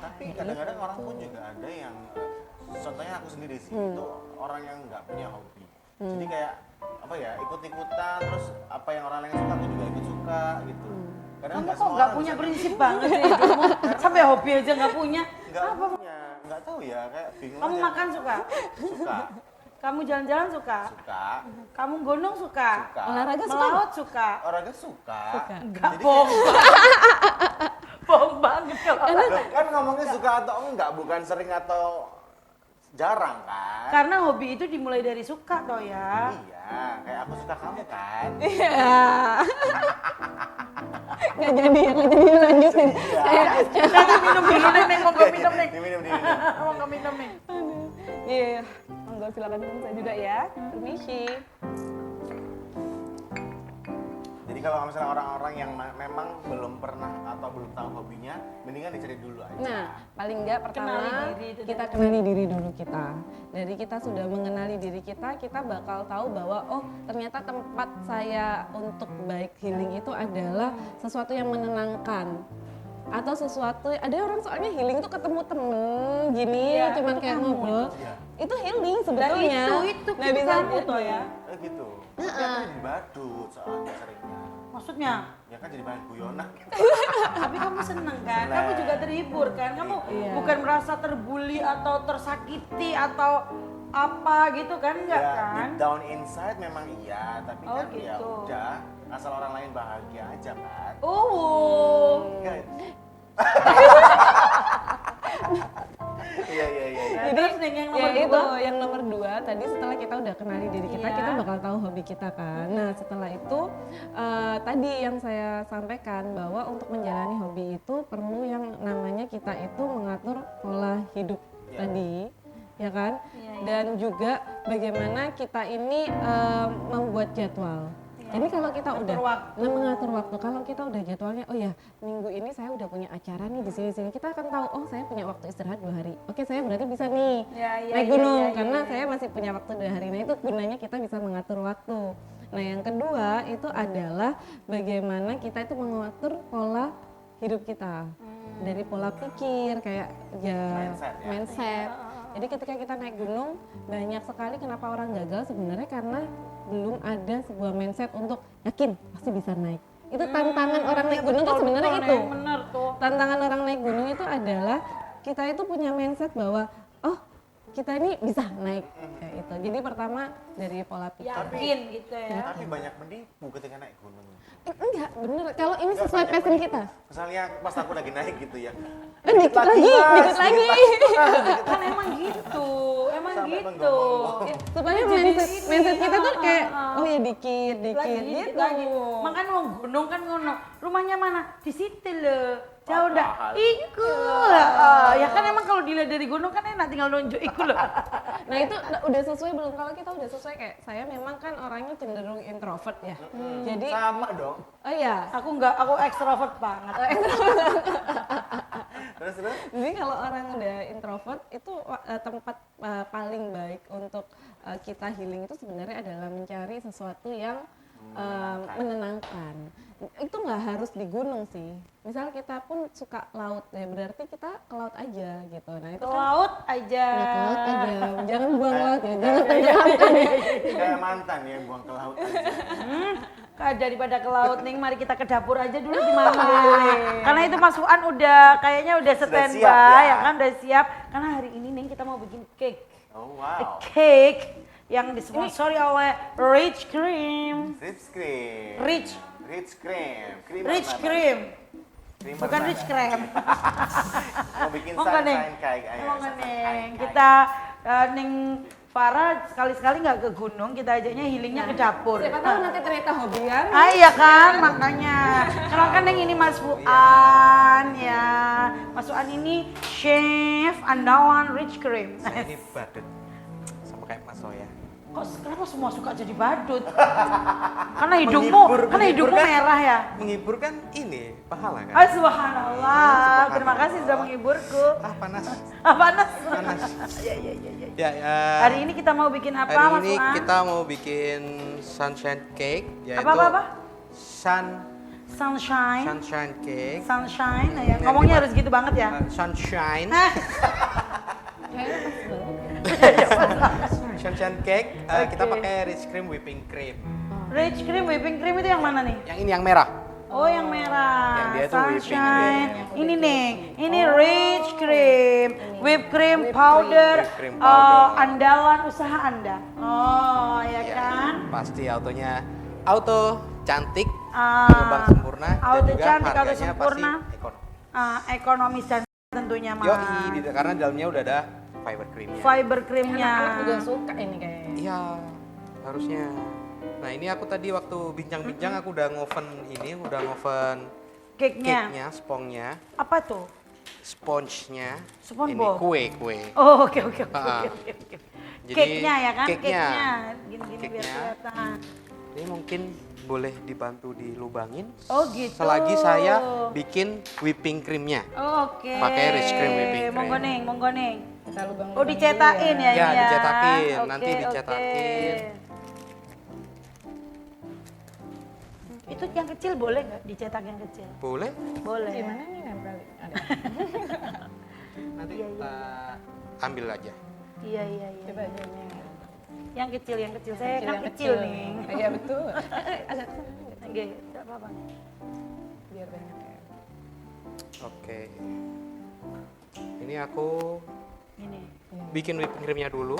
[SPEAKER 2] Tapi kadang-kadang orang pun juga ada yang, contohnya aku sendiri sih, itu orang yang nggak punya hobi. Jadi kayak apa ya, ikut-ikutan, terus apa yang orang lain suka aku juga ikut suka gitu. Kadang
[SPEAKER 3] Kamu kok
[SPEAKER 2] semua
[SPEAKER 3] nggak
[SPEAKER 2] orang
[SPEAKER 3] punya
[SPEAKER 2] bisa-
[SPEAKER 3] prinsip banget sih hidupmu? Sampai hobi aja nggak punya.
[SPEAKER 2] Nggak punya, nggak tahu ya, kayak bingung
[SPEAKER 3] Kamu
[SPEAKER 2] aja.
[SPEAKER 3] makan suka?
[SPEAKER 2] Suka,
[SPEAKER 3] Kamu jalan-jalan suka?
[SPEAKER 2] suka,
[SPEAKER 3] Kamu gunung suka?
[SPEAKER 2] suka.
[SPEAKER 5] olahraga suka.
[SPEAKER 3] Melaut suka?
[SPEAKER 2] Olahraga suka.
[SPEAKER 3] Enggak,
[SPEAKER 2] Jadi
[SPEAKER 3] bohong. Bohong banget kalau
[SPEAKER 2] Loh, kan ngomongnya suka atau enggak, bukan sering atau jarang kan?
[SPEAKER 3] Karena hobi itu dimulai dari suka toh ya.
[SPEAKER 2] Iya, kayak aku suka kamu kan?
[SPEAKER 5] Iya. Nggak jadi lanjutin.
[SPEAKER 3] Nanti minum dulu nih, mau nggak minum nih.
[SPEAKER 2] Diminum.
[SPEAKER 3] Mau nggak minum nih.
[SPEAKER 5] Iya, monggo silakan minum saya juga ya. Permisi.
[SPEAKER 2] Jadi kalau misalnya orang-orang yang memang belum pernah atau belum tahu hobinya, mendingan dicari dulu aja.
[SPEAKER 5] Nah, paling nggak pertama
[SPEAKER 3] Kenali diri itu
[SPEAKER 5] kita kenali diri dulu kita. Dari kita sudah mengenali diri kita bakal tahu bahwa oh ternyata tempat saya untuk baik healing itu adalah sesuatu yang menenangkan. Atau sesuatu, ada orang soalnya healing tuh ketemu temen gini,
[SPEAKER 3] Iya,
[SPEAKER 5] cuman
[SPEAKER 3] itu
[SPEAKER 5] kayak
[SPEAKER 3] kamu
[SPEAKER 5] ngobrol. Itu healing
[SPEAKER 3] Dan
[SPEAKER 5] sebetulnya.
[SPEAKER 3] itu
[SPEAKER 5] Nggak bisa
[SPEAKER 3] kamu toh ya.
[SPEAKER 2] Gitu. Tapi di badut soalnya seringnya.
[SPEAKER 3] Maksudnya?
[SPEAKER 2] Ya kan jadi bahan guyonan.
[SPEAKER 3] Tapi kamu seneng kan? Kamu juga terhibur kan? Kamu
[SPEAKER 5] Iya.
[SPEAKER 3] bukan merasa terbuli atau tersakiti atau apa gitu kan? Enggak
[SPEAKER 2] Ya,
[SPEAKER 3] kan?
[SPEAKER 2] deep down inside memang iya, tapi
[SPEAKER 3] Oh,
[SPEAKER 2] kan ya
[SPEAKER 3] gitu.
[SPEAKER 2] udah, asal orang lain bahagia aja kan.
[SPEAKER 3] Enggak.
[SPEAKER 2] Iya.
[SPEAKER 3] Jadi yang nomor
[SPEAKER 5] Ya itu
[SPEAKER 3] dua.
[SPEAKER 5] yang nomor 2 tadi setelah kita udah kenali diri kita,
[SPEAKER 3] Iya.
[SPEAKER 5] kita bakal tahu hobi kita kan. Nah setelah itu tadi yang saya sampaikan bahwa untuk menjalani hobi itu perlu yang namanya kita itu mengatur pola hidup tadi, ya kan? Dan juga bagaimana kita ini membuat jadwal. Jadi kalau kita udah mengatur waktu, kalau kita udah jadwalnya, oh ya minggu ini saya udah punya acara nih di sini, kita akan tahu, oh saya punya waktu istirahat 2 hari. Oke saya berarti bisa nih naik gunung karena saya masih punya waktu 2 hari. Nah itu gunanya kita bisa mengatur waktu. Nah yang kedua itu adalah bagaimana kita itu mengatur pola hidup kita. Dari pola pikir kayak mindset. Jadi ketika kita naik gunung, banyak sekali kenapa orang gagal sebenarnya karena belum ada sebuah mindset untuk yakin pasti bisa naik. Itu tantangan orang naik gunung tuh sebenarnya itu.
[SPEAKER 3] Bener tuh.
[SPEAKER 5] Tantangan orang naik gunung itu adalah kita itu punya mindset bahwa oh kita ini bisa naik kayak itu. Jadi pertama dari pola pikir.
[SPEAKER 3] Yakin gitu ya.
[SPEAKER 2] Tapi banyak menipu ketika naik gunung.
[SPEAKER 5] Enggak, bener. Kalau ini sesuai passion kita.
[SPEAKER 2] Misalnya pas aku lagi naik gitu ya.
[SPEAKER 5] Dikit lagi.
[SPEAKER 3] Kan emang gitu. Emang
[SPEAKER 2] Sampai
[SPEAKER 3] gitu.
[SPEAKER 2] menggonggong.
[SPEAKER 3] Ya,
[SPEAKER 5] Supaya
[SPEAKER 3] jadi
[SPEAKER 5] mindset kita tuh
[SPEAKER 3] ini,
[SPEAKER 5] kayak oh ya dikit
[SPEAKER 3] lagi,
[SPEAKER 5] gitu.
[SPEAKER 3] lagi. Makanya mau gunung kan ngono. Rumahnya mana? Di situ loh. Jauh dah.
[SPEAKER 2] Padahal.
[SPEAKER 3] Iku. Ya kan emang kalau dilihat dari gunung kan enak tinggal nunjuk iku loh.
[SPEAKER 5] Nah itu udah sesuai belum? Kalau kita udah sesuai kayak saya memang kan orangnya cenderung introvert ya. Jadi
[SPEAKER 2] Sama dong.
[SPEAKER 5] oh iya.
[SPEAKER 3] Aku enggak, aku ekstrovert banget.
[SPEAKER 2] Terus.
[SPEAKER 5] Jadi kalau orang udah introvert itu tempat paling baik untuk kita healing itu sebenarnya adalah mencari sesuatu yang menenangkan. Itu nggak harus di gunung sih. Misal kita pun suka laut ya berarti kita ke laut aja gitu. Nah itu
[SPEAKER 3] Ke
[SPEAKER 5] kan
[SPEAKER 3] laut aja.
[SPEAKER 5] ya, ke laut aja. Jangan buang laut ya. Jangan tenggelamkan ya.
[SPEAKER 2] Kayak mantan ya buang ke laut aja.
[SPEAKER 3] Daripada ke laut nih, mari kita ke dapur aja dulu gimana? Karena itu Mas Fuan kayaknya udah standby
[SPEAKER 2] siap, ya.
[SPEAKER 3] ya kan, udah siap. Karena hari ini nih kita mau bikin cake.
[SPEAKER 2] Oh wow.
[SPEAKER 3] Cake yang disponsori oleh Rich Cream.
[SPEAKER 2] Rich cream.
[SPEAKER 3] Rich
[SPEAKER 2] Cream
[SPEAKER 3] Cream.
[SPEAKER 2] Creamer
[SPEAKER 3] Bukan
[SPEAKER 2] mana?
[SPEAKER 3] Rich Cream.
[SPEAKER 2] Mau bikin
[SPEAKER 3] Mau nggak, Neng?
[SPEAKER 2] sunshine cake. Ayo,
[SPEAKER 3] Mau nggak,
[SPEAKER 2] sunshine
[SPEAKER 3] Neng?
[SPEAKER 2] cake.
[SPEAKER 3] Kita Neng Farah sekali-sekali nggak ke gunung, kita ajaknya healingnya ke dapur.
[SPEAKER 5] Siapa tahu nanti ternyata hobian.
[SPEAKER 3] Ah iya kan, makanya. Kenalkan Neng ini Mas Fuan ya. Mas Fuan ini chef andalan Rich Cream.
[SPEAKER 6] Saya ini badut sama kayak Mas Soya.
[SPEAKER 3] Kok kenapa semua suka jadi badut? Karena hidungmu
[SPEAKER 6] Menghibur kan?
[SPEAKER 3] merah ya.
[SPEAKER 6] Menghibur kan ini pahala kan?
[SPEAKER 3] Ah, subhanallah. Terima kasih sudah menghiburku.
[SPEAKER 6] Panas.
[SPEAKER 3] Ah, panas.
[SPEAKER 6] Panas.
[SPEAKER 3] Ya.
[SPEAKER 6] Ya,
[SPEAKER 3] Hari ini kita mau bikin apa,
[SPEAKER 6] hari
[SPEAKER 3] Mas
[SPEAKER 6] ini
[SPEAKER 3] Fuan?
[SPEAKER 6] kita mau bikin sunshine cake, yaitu
[SPEAKER 3] Apa? Sunshine.
[SPEAKER 6] sunshine cake.
[SPEAKER 3] Sunshine. Nah, ya.
[SPEAKER 6] Yang
[SPEAKER 3] Ngomongnya
[SPEAKER 6] dimak-
[SPEAKER 3] harus gitu banget ya.
[SPEAKER 6] Sunshine. Sunshine cake. Kita pakai rich cream whipping cream.
[SPEAKER 3] Rich cream, whipping cream itu yang mana nih?
[SPEAKER 6] Yang ini yang merah.
[SPEAKER 3] Oh, yang merah.
[SPEAKER 6] Yang dia tuh whipping
[SPEAKER 3] Sunshine. Ini nih, ini rich cream, whipped cream powder,
[SPEAKER 6] Whipped cream powder.
[SPEAKER 3] Andalan usaha Anda. Oh, ya kan?
[SPEAKER 6] Pasti auto cantik,
[SPEAKER 3] Ah,
[SPEAKER 6] pengembang sempurna,
[SPEAKER 3] auto
[SPEAKER 6] dan juga
[SPEAKER 3] cantik, auto
[SPEAKER 6] harganya
[SPEAKER 3] sempurna.
[SPEAKER 6] pasti ekonomis.
[SPEAKER 3] Ekonomis dan tentunya Mas.
[SPEAKER 6] Yoi, karena di dalamnya udah ada fiber creamnya.
[SPEAKER 3] Fiber creamnya.
[SPEAKER 5] Anak-anak juga suka ini kayaknya.
[SPEAKER 6] Iya, harusnya. Nah ini aku tadi waktu bincang-bincang aku udah ngoven
[SPEAKER 3] Cake-nya.
[SPEAKER 6] cake-nya, spongnya,
[SPEAKER 3] Apa tuh?
[SPEAKER 6] sponge-nya.
[SPEAKER 3] Sponge
[SPEAKER 6] Ini
[SPEAKER 3] ball?
[SPEAKER 6] kue.
[SPEAKER 3] Oh, oke.
[SPEAKER 6] Ah.
[SPEAKER 3] Oke.
[SPEAKER 6] Jadi,
[SPEAKER 3] Cake-nya ya kan?
[SPEAKER 6] cake-nya.
[SPEAKER 3] Gini-gini biar
[SPEAKER 6] Cake-nya.
[SPEAKER 3] kelihatan.
[SPEAKER 6] Ini mungkin boleh dibantu dilubangin.
[SPEAKER 3] Oh gitu.
[SPEAKER 6] Selagi saya bikin whipping creamnya.
[SPEAKER 3] Oke.
[SPEAKER 6] Pakai rich cream whipping cream.
[SPEAKER 3] Monggo neng.
[SPEAKER 5] Kita lubang.
[SPEAKER 3] Oh dicetakin ya,
[SPEAKER 6] Ya,
[SPEAKER 3] ini ya.
[SPEAKER 6] dicetakin.
[SPEAKER 3] Oke,
[SPEAKER 6] Nanti dicetakin.
[SPEAKER 3] oke. Itu yang kecil boleh nggak dicetak yang kecil?
[SPEAKER 6] Boleh?
[SPEAKER 3] Boleh.
[SPEAKER 5] Gimana nih nempel? Ada.
[SPEAKER 6] Nanti kita ambil aja.
[SPEAKER 3] Iya.
[SPEAKER 5] Coba aja.
[SPEAKER 3] Yang kecil. Saya kan
[SPEAKER 5] yang
[SPEAKER 3] kecil nih.
[SPEAKER 5] Iya betul. Ada kesana nggak?
[SPEAKER 3] Oke, enggak apa-apa.
[SPEAKER 5] Biar banyak ya.
[SPEAKER 6] Oke. Ini aku
[SPEAKER 3] Ini.
[SPEAKER 6] bikin whipping creamnya dulu.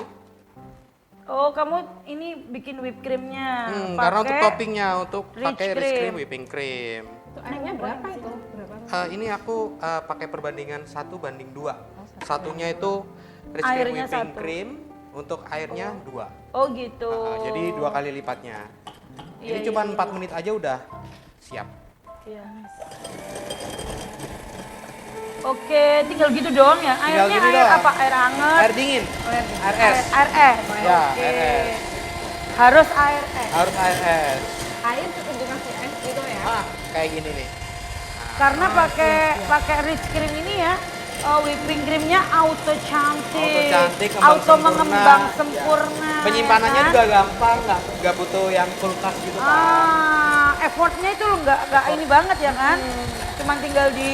[SPEAKER 3] Oh, kamu ini bikin whipped creamnya.
[SPEAKER 6] Karena untuk
[SPEAKER 3] pakai
[SPEAKER 6] toppingnya untuk
[SPEAKER 3] rich
[SPEAKER 6] pakai rich
[SPEAKER 3] cream.
[SPEAKER 6] cream whipping cream.
[SPEAKER 5] Itu airnya berapa itu? Berapa?
[SPEAKER 6] Ini aku pakai perbandingan 1:2. Satunya itu rich cream
[SPEAKER 3] Airnya
[SPEAKER 6] whipping
[SPEAKER 3] 1.
[SPEAKER 6] cream, untuk airnya 2.
[SPEAKER 3] Oh gitu.
[SPEAKER 6] Jadi 2 kali lipatnya.
[SPEAKER 3] Iya,
[SPEAKER 6] Ini cuma
[SPEAKER 3] iya.
[SPEAKER 6] 4 menit aja udah siap.
[SPEAKER 3] Iya. Oke, tinggal gitu doang ya.
[SPEAKER 6] Tinggal
[SPEAKER 3] Airnya
[SPEAKER 6] gitu
[SPEAKER 3] air
[SPEAKER 6] doang.
[SPEAKER 3] apa? Air hangat.
[SPEAKER 6] Air dingin. Air es.
[SPEAKER 3] Air es.
[SPEAKER 6] Ya,
[SPEAKER 3] Oke.
[SPEAKER 6] air es.
[SPEAKER 3] Harus air es.
[SPEAKER 6] Harus air es.
[SPEAKER 5] Air cukup dikasih es gitu ya?
[SPEAKER 6] Kayak gini nih.
[SPEAKER 3] Karena pakai rich cream ini ya, whipping creamnya auto cantik,
[SPEAKER 6] Auto cantik,
[SPEAKER 3] auto
[SPEAKER 6] sempurna.
[SPEAKER 3] mengembang
[SPEAKER 6] Ya.
[SPEAKER 3] sempurna.
[SPEAKER 6] Penyimpanannya
[SPEAKER 3] ya kan?
[SPEAKER 6] juga gampang, nggak butuh yang kulkas gitu kan.
[SPEAKER 3] Effortnya itu nggak ini banget ya kan? Cuman tinggal di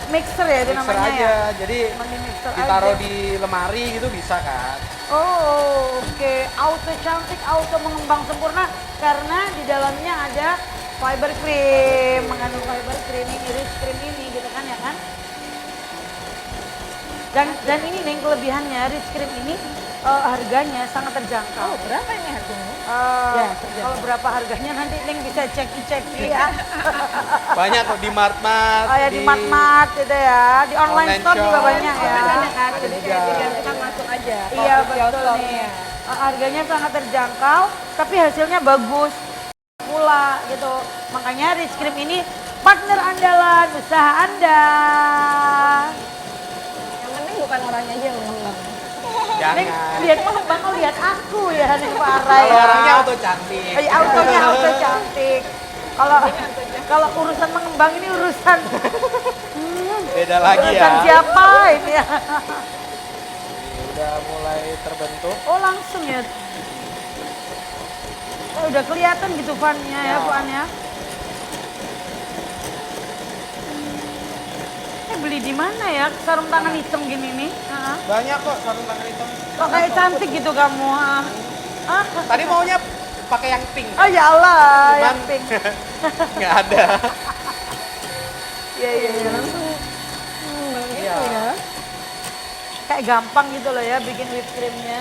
[SPEAKER 3] mixer ya itu
[SPEAKER 6] Mixer
[SPEAKER 3] namanya
[SPEAKER 6] aja,
[SPEAKER 3] ya.
[SPEAKER 6] jadi
[SPEAKER 3] Cuman di mixer
[SPEAKER 6] ditaruh
[SPEAKER 3] aja.
[SPEAKER 6] di lemari gitu bisa kan.
[SPEAKER 3] Oh, oke. Auto cantik, auto mengembang sempurna karena di dalamnya ada fiber cream, mengandung fiber cream ini, rich cream ini gitu kan ya kan? Dan ini nih kelebihannya rich cream ini harganya sangat terjangkau.
[SPEAKER 5] Oh, berapa ini harganya?
[SPEAKER 3] Kalau berapa harganya nanti Neng bisa cek ya.
[SPEAKER 6] Banyak kok di Mart-Mart.
[SPEAKER 3] Oh ya di Mart-Mart gitu ya, di online
[SPEAKER 6] Online
[SPEAKER 3] store juga
[SPEAKER 6] shop.
[SPEAKER 3] banyak ya.
[SPEAKER 5] Ada kan?
[SPEAKER 6] Ada
[SPEAKER 5] Jadi
[SPEAKER 6] juga.
[SPEAKER 5] kayak tinggal kita masuk aja.
[SPEAKER 3] Iya
[SPEAKER 5] Ke
[SPEAKER 3] betul
[SPEAKER 5] kios-kiosnya.
[SPEAKER 3] nih. Harganya sangat terjangkau, tapi hasilnya bagus pula gitu. Makanya Rich Cream ini partner andalan usaha Anda.
[SPEAKER 5] Yang penting bukan orangnya aja yang ngomong.
[SPEAKER 3] Neng,
[SPEAKER 6] Jangan.
[SPEAKER 3] lihat mengembang kau lihat aku ya Neng Farah
[SPEAKER 6] Kalau
[SPEAKER 3] ya.
[SPEAKER 6] orangnya auto cantik.
[SPEAKER 3] Autonya auto cantik. Kalau urusan mengembang ini urusan
[SPEAKER 6] Beda lagi ya.
[SPEAKER 3] urusan siapa ini ya?
[SPEAKER 6] Ini udah mulai terbentuk.
[SPEAKER 3] Oh langsung ya. Udah kelihatan gitu fannya ya fannya. Beli di mana ya sarung tangan hitam gini nih?
[SPEAKER 6] Banyak kok sarung tangan hitam.
[SPEAKER 3] Kok kayak cantik gitu kamu?
[SPEAKER 6] Tadi maunya pakai yang pink.
[SPEAKER 3] Oh ya Allah, yang
[SPEAKER 6] Cuman-
[SPEAKER 3] pink.
[SPEAKER 6] Nggak ada.
[SPEAKER 3] Iya langsung.
[SPEAKER 6] Iya.
[SPEAKER 3] Ya. Kayak gampang gitu loh ya bikin whipped creamnya.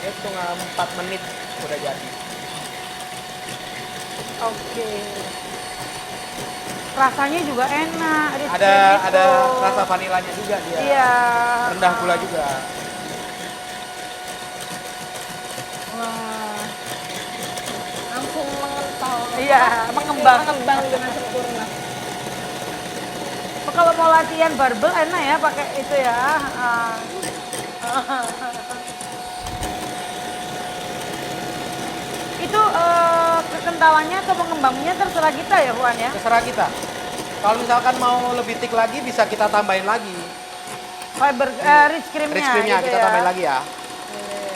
[SPEAKER 6] Ya cuma 4 menit udah jadi.
[SPEAKER 3] Oke. rasanya juga enak. Rich
[SPEAKER 6] Ada
[SPEAKER 3] cream itu.
[SPEAKER 6] rasa vanilanya juga dia.
[SPEAKER 3] Iya.
[SPEAKER 6] Rendah gula juga.
[SPEAKER 5] Wah, langsung mengental.
[SPEAKER 3] Iya, mengembang.
[SPEAKER 5] Mengembang dengan sempurna.
[SPEAKER 3] Kalau mau latihan barbel enak ya pakai itu ya. Itu kekentalannya atau pengembangnya terserah kita ya Juan ya.
[SPEAKER 6] Terserah kita. Kalau misalkan mau lebih thick lagi bisa kita tambahin lagi.
[SPEAKER 3] Fiber rich creamnya.
[SPEAKER 6] Rich creamnya
[SPEAKER 3] gitu
[SPEAKER 6] kita
[SPEAKER 3] ya.
[SPEAKER 6] tambahin lagi ya.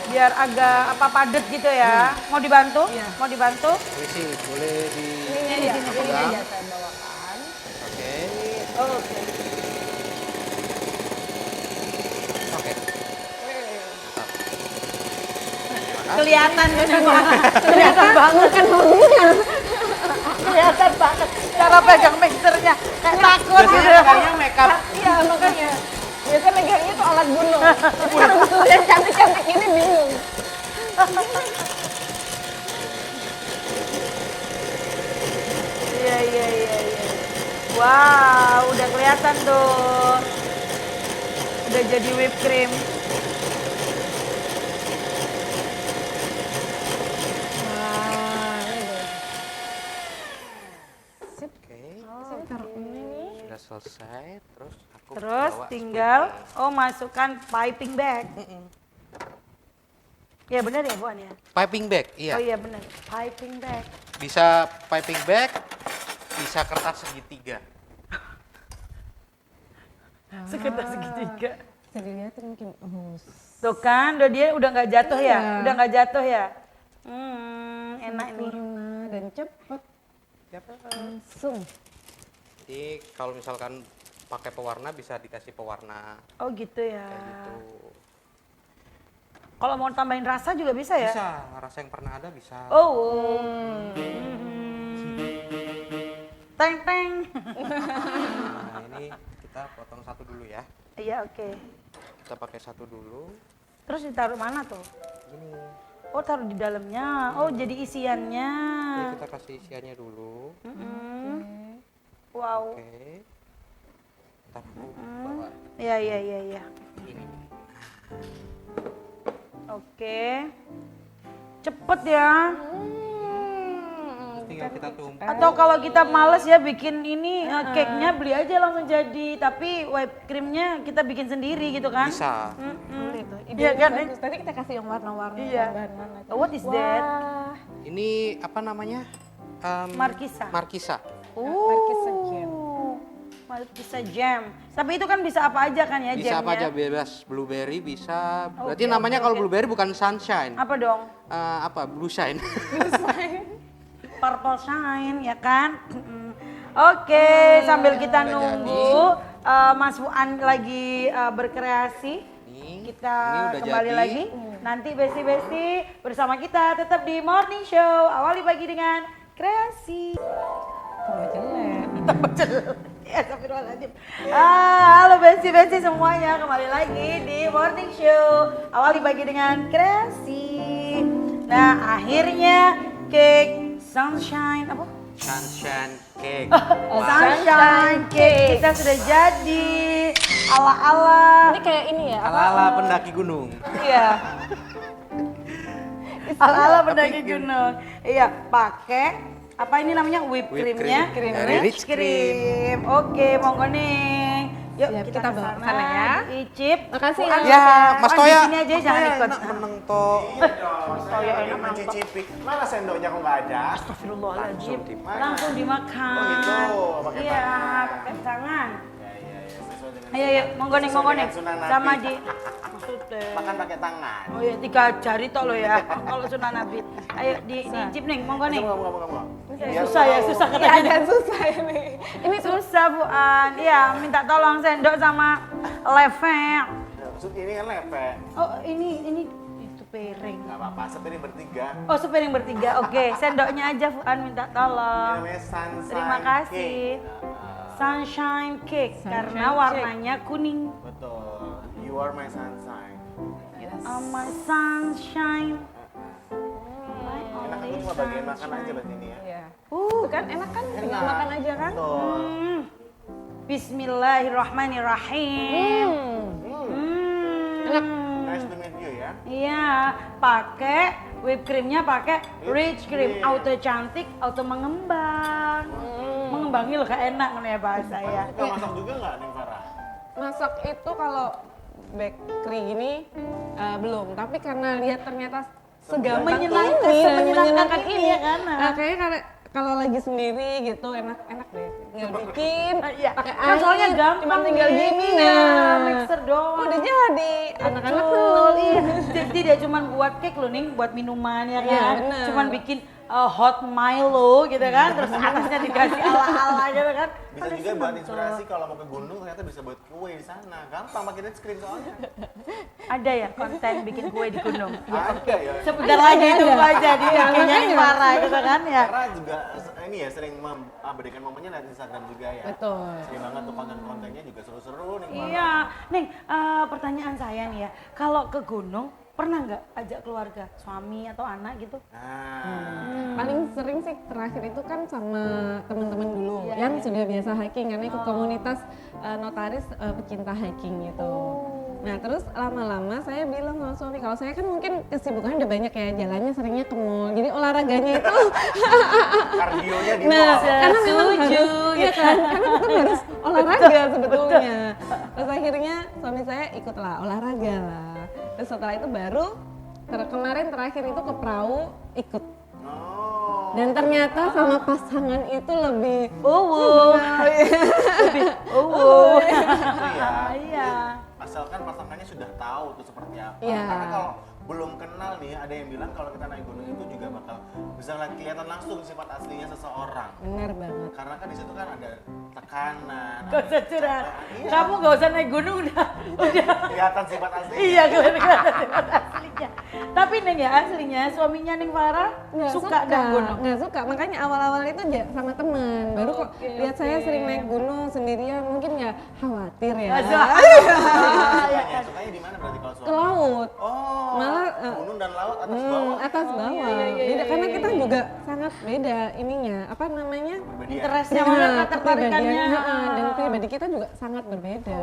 [SPEAKER 3] Biar agak padat gitu ya. Mau dibantu? Mau dibantu?
[SPEAKER 6] Isi boleh di
[SPEAKER 5] Ini ya, ini
[SPEAKER 6] pegang.
[SPEAKER 5] aja saya bawakan.
[SPEAKER 6] Oke.
[SPEAKER 3] Oke.
[SPEAKER 6] Oke.
[SPEAKER 3] Kelihatan kelihatan banget kan kelihatan banget cara pegang mixernya kayak takut gitu.
[SPEAKER 6] Biasanya kayaknya makeup.
[SPEAKER 5] Iya, makanya. Biasanya megangnya tuh alat bunuh. Kalau yang cantik-cantik ini bingung.
[SPEAKER 3] Iya. Wow, udah kelihatan tuh. Udah jadi whipped cream.
[SPEAKER 5] Wah, ini deh. Sip.
[SPEAKER 6] Oke.
[SPEAKER 5] Sini taruh ini nih.
[SPEAKER 6] Sudah selesai. Terus aku
[SPEAKER 3] Terus
[SPEAKER 6] bawa
[SPEAKER 3] tinggal
[SPEAKER 6] squid
[SPEAKER 3] masukkan piping bag. Ya benar ya Buan ya?
[SPEAKER 6] bag. Piping bag, iya.
[SPEAKER 3] Oh iya benar. Piping bag.
[SPEAKER 6] Bisa piping bag, bisa kertas segitiga.
[SPEAKER 3] Sekitar segitiga.
[SPEAKER 5] Bisa dilihatin mungkin. Oh,
[SPEAKER 3] Tuh kan, dia udah nggak jatuh ya?
[SPEAKER 5] Iya.
[SPEAKER 3] Udah nggak jatuh ya? Enak nih.
[SPEAKER 5] sempurna dan cepet. Langsung.
[SPEAKER 6] Jadi kalau misalkan pakai pewarna bisa dikasih pewarna
[SPEAKER 3] Oh gitu ya.
[SPEAKER 6] kayak gitu.
[SPEAKER 3] Kalau mau tambahin rasa juga bisa ya?
[SPEAKER 6] Bisa, rasa yang pernah ada bisa.
[SPEAKER 3] Oh. Teng teng.
[SPEAKER 6] Nah, ini kita potong satu dulu ya.
[SPEAKER 3] Iya oke.
[SPEAKER 6] Kita pakai satu dulu.
[SPEAKER 3] Terus ditaruh mana tuh?
[SPEAKER 6] Ini.
[SPEAKER 3] Oh taruh di dalamnya. Oh jadi isiannya.
[SPEAKER 6] Jadi kita kasih isiannya dulu.
[SPEAKER 3] Wow.
[SPEAKER 6] Oke. Ntar aku bawa
[SPEAKER 3] Iya.
[SPEAKER 6] ini.
[SPEAKER 3] Oke. Cepet ya.
[SPEAKER 6] Tinggal kita tumpuk.
[SPEAKER 3] Atau kalau kita males ya bikin ini cake-nya beli aja langsung jadi. Tapi whipped cream-nya kita bikin sendiri gitu kan?
[SPEAKER 6] Bisa.
[SPEAKER 5] Boleh tuh.
[SPEAKER 3] Iya kan?
[SPEAKER 5] Bagus. Nanti kita kasih yang warna-warni.
[SPEAKER 3] Iya.
[SPEAKER 5] bahan-bahan aja.
[SPEAKER 3] What is that?
[SPEAKER 5] Wah,
[SPEAKER 6] Ini apa namanya?
[SPEAKER 3] Markisa.
[SPEAKER 6] Markisa.
[SPEAKER 5] Markisa Jam.
[SPEAKER 3] Markisa jam. Tapi itu kan bisa apa aja kan ya
[SPEAKER 6] Bisa apa aja
[SPEAKER 3] jamnya?
[SPEAKER 6] bebas. Blueberry bisa. Berarti namanya kalau blueberry bukan sunshine.
[SPEAKER 3] Apa dong?
[SPEAKER 6] Apa? Blue shine.
[SPEAKER 3] Purple shine ya kan? Oke, sambil kita
[SPEAKER 6] udah
[SPEAKER 3] nunggu Mas Fuan lagi berkreasi.
[SPEAKER 6] Ini
[SPEAKER 3] Kita
[SPEAKER 6] udah
[SPEAKER 3] kembali
[SPEAKER 6] jadi.
[SPEAKER 3] lagi. Nanti besti-besti bersama kita tetap di Morning Show. Awali pagi dengan kreasi.
[SPEAKER 5] Tambah jelek.
[SPEAKER 3] Ya, astagfirullahaladzim. Halo besti-besti semuanya, kembali lagi di Morning Show. Awali pagi dengan kreasi. Nah, akhirnya cake sunshine apa?
[SPEAKER 6] Sunshine cake.
[SPEAKER 3] Sunshine cake kita sudah jadi ala-ala.
[SPEAKER 5] Ini kayak ini ya.
[SPEAKER 6] Ala-ala pendaki gunung.
[SPEAKER 3] Iya. Ala-ala pendaki gunung. Iya, pakai apa ini namanya whipped
[SPEAKER 6] Whipped
[SPEAKER 3] creamnya?
[SPEAKER 6] cream. Dari Rich
[SPEAKER 3] cream. Oke, monggo nih. Yuk
[SPEAKER 5] Siap,
[SPEAKER 3] kita
[SPEAKER 5] kita
[SPEAKER 3] ke
[SPEAKER 5] bawa
[SPEAKER 3] sana
[SPEAKER 5] ke sana ya.
[SPEAKER 3] Icip.
[SPEAKER 5] Makasih
[SPEAKER 3] Fuad,
[SPEAKER 5] ya.
[SPEAKER 6] Mas
[SPEAKER 3] Fuad,
[SPEAKER 6] Toya.
[SPEAKER 3] di sini aja jangan ikut.
[SPEAKER 6] enak meneng toh.
[SPEAKER 2] Saya ini mencicipi. Mana sendoknya kok nggak ada?
[SPEAKER 3] Astagfirullahaladzim.
[SPEAKER 6] Langsung
[SPEAKER 3] Langsung dimakan.
[SPEAKER 2] Oh gitu, pakai
[SPEAKER 3] Iya,
[SPEAKER 2] tangan.
[SPEAKER 3] pakai tangan.
[SPEAKER 2] Ya, sesuai dengan
[SPEAKER 3] Ayo, monggo nih,
[SPEAKER 2] sesuai
[SPEAKER 3] monggo nih.
[SPEAKER 2] dengan Sunan Nabi.
[SPEAKER 3] Sama di maksudnya.
[SPEAKER 2] Makan pakai tangan.
[SPEAKER 3] Oh iya, 3 jari tok lo ya. Kalau Sunan Nabi. Ayo diicip nih, monggo nih.
[SPEAKER 2] Buka.
[SPEAKER 3] Susah ya, susah
[SPEAKER 5] Iya,
[SPEAKER 3] katanya.
[SPEAKER 5] agak susah ini.
[SPEAKER 3] Ini susah Fuan. Iya, minta tolong sendok sama level.
[SPEAKER 2] Maksud ini kan lepek.
[SPEAKER 3] Oh, ini itu piring.
[SPEAKER 2] Nggak apa-apa, sepiring bertiga.
[SPEAKER 3] Oh, sepiring bertiga. Oke, sendoknya aja Fuan minta
[SPEAKER 2] Ini
[SPEAKER 3] tolong.
[SPEAKER 2] namanya sunshine
[SPEAKER 3] Terima kasih.
[SPEAKER 2] cake.
[SPEAKER 3] Sunshine cake karena warnanya kuning.
[SPEAKER 2] Betul. You are my sunshine.
[SPEAKER 3] My sunshine.
[SPEAKER 2] Enak, aku cuma bagian makan aja berarti ini ya.
[SPEAKER 5] Iya. kan, enak kan, tinggal makan aja kan.
[SPEAKER 2] Betul.
[SPEAKER 3] Bismillahirrahmanirrahim.
[SPEAKER 5] Enak.
[SPEAKER 2] Nice to meet you ya.
[SPEAKER 3] Iya, pakai whipped creamnya pakai rich cream, auto cantik, auto mengembang. Mengembangi loh, gak enak nih ya bahasa ya.
[SPEAKER 2] Suka masak juga nggak nih Farah?
[SPEAKER 5] Masak itu kalau bakery gini belum, tapi karena lihat ternyata segampang
[SPEAKER 3] Menyenangkan ini ya kan.
[SPEAKER 5] kayaknya kalau lagi sendiri gitu enak deh, tinggal bikin
[SPEAKER 3] Iya,
[SPEAKER 5] pakai
[SPEAKER 3] kan soalnya
[SPEAKER 5] air,
[SPEAKER 3] gampang
[SPEAKER 5] cuma tinggal
[SPEAKER 3] nih.
[SPEAKER 5] gini
[SPEAKER 3] Iya,
[SPEAKER 5] nah
[SPEAKER 3] mixer doang.
[SPEAKER 5] udah jadi, anak-anak
[SPEAKER 3] Betul,
[SPEAKER 5] seneng.
[SPEAKER 3] iya. Jadi tidak cuma buat cake loh nih, buat minuman ya
[SPEAKER 5] Iya,
[SPEAKER 3] kan.
[SPEAKER 5] bener.
[SPEAKER 3] Cuman bikin hot Milo gitu kan, terus atasnya dikasih ala-ala gitu kan.
[SPEAKER 2] Bisa juga buat inspirasi kalau mau ke gunung ternyata bisa buat kue di sana. Gampang pakai touchscreen soalnya.
[SPEAKER 3] Ada ya konten bikin kue di gunung. Ya,
[SPEAKER 2] Ada ya.
[SPEAKER 3] sebentar lagi tunggu aja di
[SPEAKER 5] Iya,
[SPEAKER 3] kayaknya
[SPEAKER 5] makanya.
[SPEAKER 3] parah gitu kan ya.
[SPEAKER 2] Karena juga ini ya sering memberikan momennya di Instagram juga ya.
[SPEAKER 5] Betul.
[SPEAKER 2] Sering banget tuh konten-kontennya juga seru-seru nih. Farah.
[SPEAKER 3] Iya, Neng, pertanyaan saya nih ya, kalau ke gunung pernah nggak ajak keluarga, suami atau anak gitu?
[SPEAKER 2] Nah,
[SPEAKER 5] Paling sering sih terakhir itu kan sama teman-teman dulu
[SPEAKER 3] Iya,
[SPEAKER 5] yang
[SPEAKER 3] iya.
[SPEAKER 5] sudah biasa hiking karena ikut komunitas notaris pecinta hiking gitu. Nah terus lama-lama saya bilang sama suami, kalau saya kan mungkin kesibukannya udah banyak ya, jalannya seringnya ke mall, jadi olahraganya itu
[SPEAKER 2] kardionya di
[SPEAKER 5] nah
[SPEAKER 2] mall.
[SPEAKER 5] karena memang
[SPEAKER 3] Setuju,
[SPEAKER 5] harus, iya kan, karena kita harus olahraga sebetulnya. Terus akhirnya suami saya ikutlah olahraga lah. Terus setelah itu baru kemarin terakhir itu ke perahu ikut.
[SPEAKER 2] Oh.
[SPEAKER 5] Dan ternyata sama pasangan itu lebih
[SPEAKER 3] Iya.
[SPEAKER 2] Asalkan pasangannya sudah tahu tuh seperti apa.
[SPEAKER 5] Iya.
[SPEAKER 2] Karena kalau belum kenal nih, ada yang bilang kalau kita naik gunung itu juga bakal bisa kelihatan langsung sifat aslinya seseorang.
[SPEAKER 5] benar banget.
[SPEAKER 2] Karena kan di situ kan ada tekanan.
[SPEAKER 3] Gak usah curhat.
[SPEAKER 2] Iya.
[SPEAKER 3] Kamu gak usah naik gunung udah.
[SPEAKER 2] Kelihatan sifat aslinya.
[SPEAKER 3] Iya, kelihatan sifat aslinya. Tapi Neng ya aslinya suaminya Neng Farah suka naik gunung.
[SPEAKER 5] Nggak suka, makanya awal-awal itu sama teman. Baru kok lihat saya sering naik gunung sendirian, mungkin ya khawatir ya.
[SPEAKER 2] Sukanya di mana berarti kalau
[SPEAKER 5] Ke
[SPEAKER 2] suami?
[SPEAKER 5] laut.
[SPEAKER 2] Oh.
[SPEAKER 5] Malah
[SPEAKER 2] gunung dan laut atas bawah.
[SPEAKER 5] atas bawah. Beda karena kita juga sangat beda ininya, apa namanya?
[SPEAKER 2] Berbeda.
[SPEAKER 3] Interestnya
[SPEAKER 5] Nah,
[SPEAKER 3] mana ketertarikannya.
[SPEAKER 5] kepribadian, dan pribadi kita juga sangat berbeda.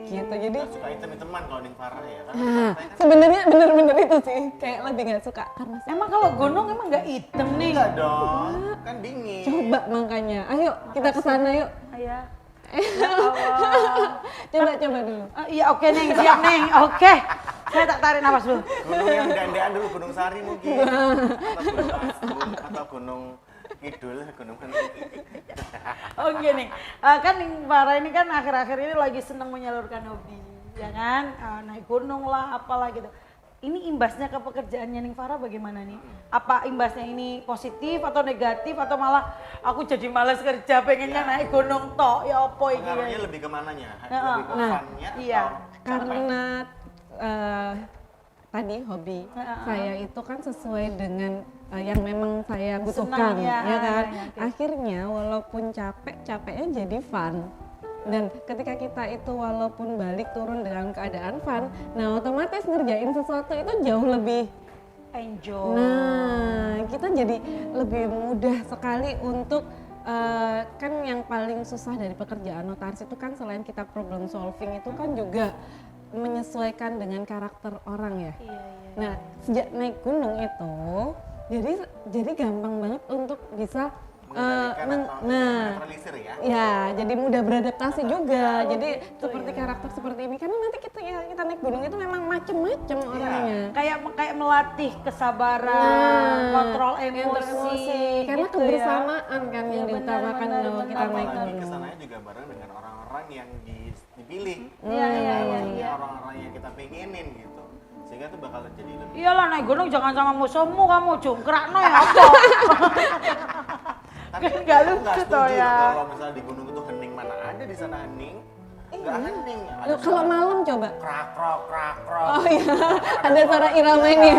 [SPEAKER 5] Gitu. Jadi
[SPEAKER 2] Suka item-iteman kalau Ning Farah ya kan.
[SPEAKER 5] nah, sebenarnya bener-bener itu sih kayak lebih nggak suka karena
[SPEAKER 3] Emang kalau gunung emang gak hitam nih?
[SPEAKER 2] Enggak dong, kan dingin.
[SPEAKER 5] coba makanya. Ayo kita ke sana yuk.
[SPEAKER 3] Iya.
[SPEAKER 5] Coba dulu.
[SPEAKER 3] Iya oke Neng, siap Neng. Oke. Saya tak tarik nafas dulu.
[SPEAKER 2] Gunung yang dandean dulu, Gunung Sari mungkin. Atau Gunung Agung, atau Gunung Kidul, Gunung
[SPEAKER 3] Oke nih, kan Ning Farah ini kan akhir-akhir ini lagi senang menyalurkan hobi, ya kan? Naik gunung lah, apalah gitu. Ini imbasnya ke pekerjaannya Ning Farah bagaimana nih? Apa imbasnya ini positif atau negatif atau malah aku jadi malas kerja pengennya naik gunung tok ya opo iki
[SPEAKER 2] Pengaruhnya
[SPEAKER 3] ya?
[SPEAKER 2] lebih ke mananya?
[SPEAKER 3] Heeh.
[SPEAKER 2] Lebih ke
[SPEAKER 5] Nah,
[SPEAKER 2] fun-nya
[SPEAKER 3] iya.
[SPEAKER 2] atau capek?
[SPEAKER 5] Karena tadi hobi saya itu kan sesuai dengan yang memang saya butuhkan,
[SPEAKER 3] Senang, ya.
[SPEAKER 5] ya kan.
[SPEAKER 3] Oke.
[SPEAKER 5] Akhirnya walaupun capeknya jadi fun. Dan ketika kita itu walaupun balik turun dengan keadaan fun, nah otomatis ngerjain sesuatu itu jauh lebih.
[SPEAKER 3] Enjoy.
[SPEAKER 5] Nah, kita jadi lebih mudah sekali untuk kan yang paling susah dari pekerjaan notaris itu kan selain kita problem solving itu kan juga menyesuaikan dengan karakter orang ya.
[SPEAKER 3] Iya.
[SPEAKER 5] Nah, sejak naik gunung itu jadi gampang banget untuk bisa
[SPEAKER 2] Menetralisir ya?
[SPEAKER 5] ya jadi mudah beradaptasi juga. Jadi seperti karakter seperti ini karena nanti kita naik gunung itu memang macem-macem orangnya.
[SPEAKER 3] Kayak melatih kesabaran, kontrol emosi,
[SPEAKER 5] karena
[SPEAKER 3] gitu
[SPEAKER 5] kebersamaan kan yang
[SPEAKER 3] Iya,
[SPEAKER 5] diutamakan
[SPEAKER 3] benar,
[SPEAKER 5] kalau
[SPEAKER 3] benar.
[SPEAKER 5] kita naik
[SPEAKER 2] Apalagi
[SPEAKER 5] gunung.
[SPEAKER 2] kesananya juga bareng dengan orang-orang yang dipilih.
[SPEAKER 3] Iya,
[SPEAKER 2] Maksudnya orang-orang yang kita pengenin gitu. Sehingga itu bakal jadi lebih.
[SPEAKER 3] Iyalah naik gunung jangan sama musuhmu kamu jongkrakno ya apa?
[SPEAKER 2] Tapi
[SPEAKER 3] Kan nggak
[SPEAKER 2] aku
[SPEAKER 3] lucu
[SPEAKER 2] nggak
[SPEAKER 3] toh
[SPEAKER 2] setuju
[SPEAKER 3] ya.
[SPEAKER 2] loh kalau misalnya di gunung itu hening, mana ada di sana hening. Nggak hening. Ada
[SPEAKER 5] Loh, kalau
[SPEAKER 2] suara
[SPEAKER 5] malam coba.
[SPEAKER 2] krak-krok.
[SPEAKER 5] Oh iya, ada suara iramanya.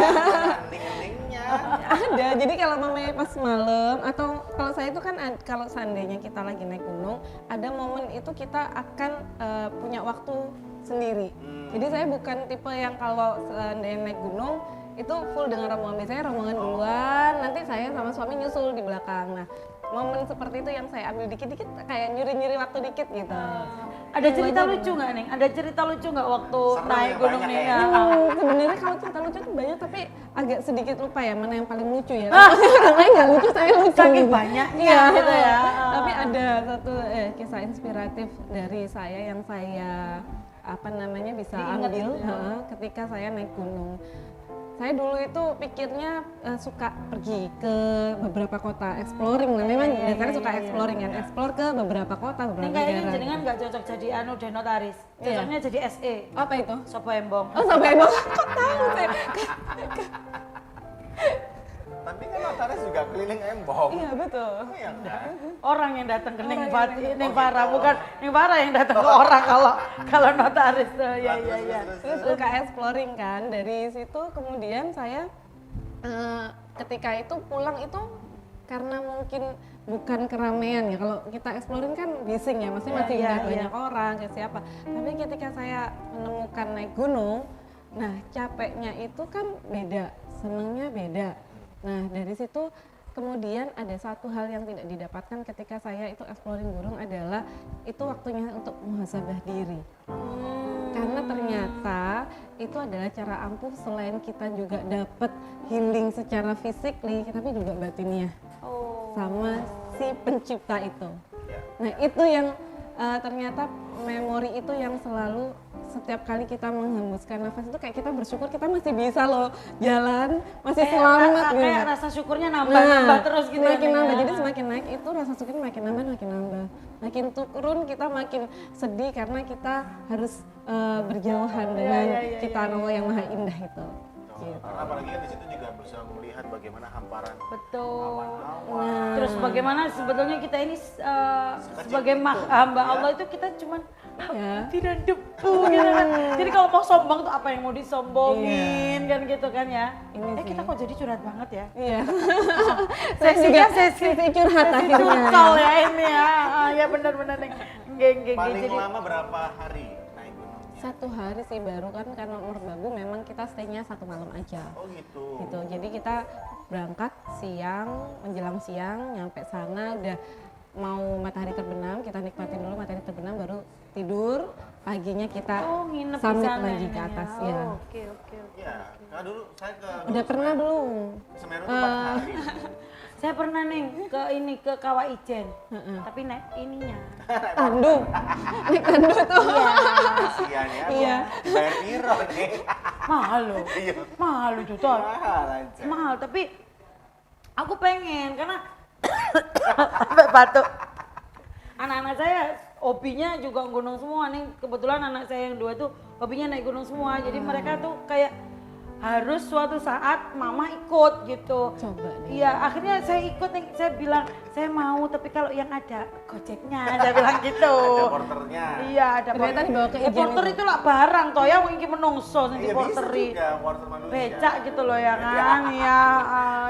[SPEAKER 2] Hening-heningnya.
[SPEAKER 5] Ada, jadi kalau mamanya pas malam atau kalau saya itu kan kalau seandainya kita lagi naik gunung, ada momen itu kita akan punya waktu sendiri. Jadi saya bukan tipe yang kalau seandainya naik gunung itu full dengan rombongan. Biasanya rombongan duluan, nanti saya sama suami nyusul di belakang. Nah, momen seperti itu yang saya ambil dikit-dikit kayak nyuri-nyuri waktu dikit gitu.
[SPEAKER 3] Ada cerita lucu nggak nih? Ada cerita lucu nggak waktu
[SPEAKER 2] Seru
[SPEAKER 3] naik
[SPEAKER 2] ya,
[SPEAKER 3] gunung
[SPEAKER 2] banyak
[SPEAKER 3] nih?
[SPEAKER 2] ya.
[SPEAKER 5] Sebenarnya kalau cerita lucu tuh banyak tapi agak sedikit lupa ya mana yang paling lucu ya. Orang lain nggak lucu, saya lucu.
[SPEAKER 3] Saking banyaknya gitu ya.
[SPEAKER 5] Tapi ada satu kisah inspiratif dari saya yang saya bisa
[SPEAKER 3] Diingat
[SPEAKER 5] ambil
[SPEAKER 3] gitu ya.
[SPEAKER 5] ketika saya naik gunung. Saya dulu itu pikirnya suka pergi ke beberapa kota exploring. Nah, memang dasarnya suka exploring kan, explore ke beberapa kota,
[SPEAKER 3] Ini
[SPEAKER 5] beberapa
[SPEAKER 3] kayaknya
[SPEAKER 5] negara.
[SPEAKER 3] jenengan nggak cocok jadi denotaris.
[SPEAKER 5] Iya.
[SPEAKER 3] Cocoknya jadi SE.
[SPEAKER 5] Apa itu?
[SPEAKER 3] Sopo embong.
[SPEAKER 5] Oh sampai emang kok tahu saya?
[SPEAKER 2] Tapi kan notaris juga keliling embong.
[SPEAKER 5] Iya betul.
[SPEAKER 2] Iya kan?
[SPEAKER 3] Orang yang datang ke Neng
[SPEAKER 5] Orang
[SPEAKER 3] Neng Farah, bukan Neng Farah yang datang ke orang kalau notaris tuh. Ya ya ya.
[SPEAKER 5] Terus suka exploring kan, dari situ kemudian saya ketika itu pulang itu karena mungkin bukan keramaian ya, kalau kita exploring kan bising ya, masih
[SPEAKER 3] Iya, iya,
[SPEAKER 5] banyak orang ke siapa. Tapi ketika saya menemukan naik gunung, nah capeknya itu kan beda, senangnya beda. Nah dari situ kemudian ada satu hal yang tidak didapatkan ketika saya itu exploring gunung adalah itu waktunya untuk muhasabah diri. Karena ternyata itu adalah cara ampuh selain kita juga dapat healing secara fisik, tapi juga batinnya sama si pencipta itu. Nah itu yang ternyata memori itu yang selalu setiap kali kita menghembuskan nafas itu kayak kita bersyukur kita masih bisa loh jalan, masih selamat gitu.
[SPEAKER 3] Kayak rasa syukurnya nambah terus gitu.
[SPEAKER 5] Makin
[SPEAKER 3] ya,
[SPEAKER 5] nambah,
[SPEAKER 3] Neng,
[SPEAKER 5] jadi
[SPEAKER 3] ya.
[SPEAKER 5] semakin naik itu rasa syukur makin nambah. Makin turun kita makin sedih karena kita harus berjauhan dengan ciptaan Allah yang maha indah itu.
[SPEAKER 2] Karena apalagi kan di situ juga bisa melihat bagaimana hamparan
[SPEAKER 3] Betul.
[SPEAKER 2] awan-awan.
[SPEAKER 3] Terus bagaimana sebetulnya kita ini sebagai hamba Allah itu kita cuman tidak debu gitu kan. Jadi kalau mau sombong tuh apa yang mau disombongin kan gitu kan ya.
[SPEAKER 5] Ini
[SPEAKER 3] Kita kok jadi curhat banget ya.
[SPEAKER 5] Iya.
[SPEAKER 3] Sesinya
[SPEAKER 5] sesi curhat akhirnya.
[SPEAKER 3] curcol ya ini ya. Ya benar-benar nih. Geng.
[SPEAKER 2] Paling
[SPEAKER 3] Jadi
[SPEAKER 2] lama berapa hari naik gunung?
[SPEAKER 5] 1 hari sih baru kan karena Merbabu memang kita stay-nya 1 malam aja.
[SPEAKER 2] Oh gitu.
[SPEAKER 5] Gitu. Jadi kita berangkat siang, menjelang siang, nyampe sana udah mau matahari terbenam, kita nikmatin dulu matahari terbenam baru tidur, paginya kita
[SPEAKER 3] nginep di
[SPEAKER 5] summit
[SPEAKER 3] sana
[SPEAKER 5] lagi
[SPEAKER 3] ini
[SPEAKER 5] ke
[SPEAKER 3] ya.
[SPEAKER 5] atas
[SPEAKER 3] Oh,
[SPEAKER 5] ya.
[SPEAKER 3] Oke.
[SPEAKER 2] Iya, karena dulu saya ke
[SPEAKER 5] Udah pernah belum?
[SPEAKER 2] Semeru tuh 4 hari.
[SPEAKER 3] Saya pernah Neng ke Kawah Ijen. Tapi naik ininya.
[SPEAKER 5] Tandu. Naik tandu tuh.
[SPEAKER 2] Kasihan ya.
[SPEAKER 5] Iya.
[SPEAKER 2] Bayar piro nih.
[SPEAKER 3] Mahal loh.
[SPEAKER 2] Iya.
[SPEAKER 3] Mahal itu tuh.
[SPEAKER 2] Mahal aja.
[SPEAKER 3] Mahal, tapi aku pengen karena sampai batuk. Anak-anak saya hobinya juga gunung semua nih. Kebetulan anak saya yang 2 tuh hobinya naik gunung semua. Jadi mereka tuh kayak harus suatu saat mama ikut gitu.
[SPEAKER 5] Coba deh.
[SPEAKER 3] Iya, akhirnya saya ikut nih. Saya bilang saya mau, tapi kalau yang ada gojeknya, saya bilang gitu.
[SPEAKER 2] Ada porternya.
[SPEAKER 3] Iya, ada
[SPEAKER 5] Ternyata dibawa ke Ijen
[SPEAKER 3] porter itu lah barang toh ya, mungkin menungso nanti
[SPEAKER 2] Iya bisa
[SPEAKER 3] porteri.
[SPEAKER 2] juga porter manusia.
[SPEAKER 3] Becak gitu loh ya kan, ya, ya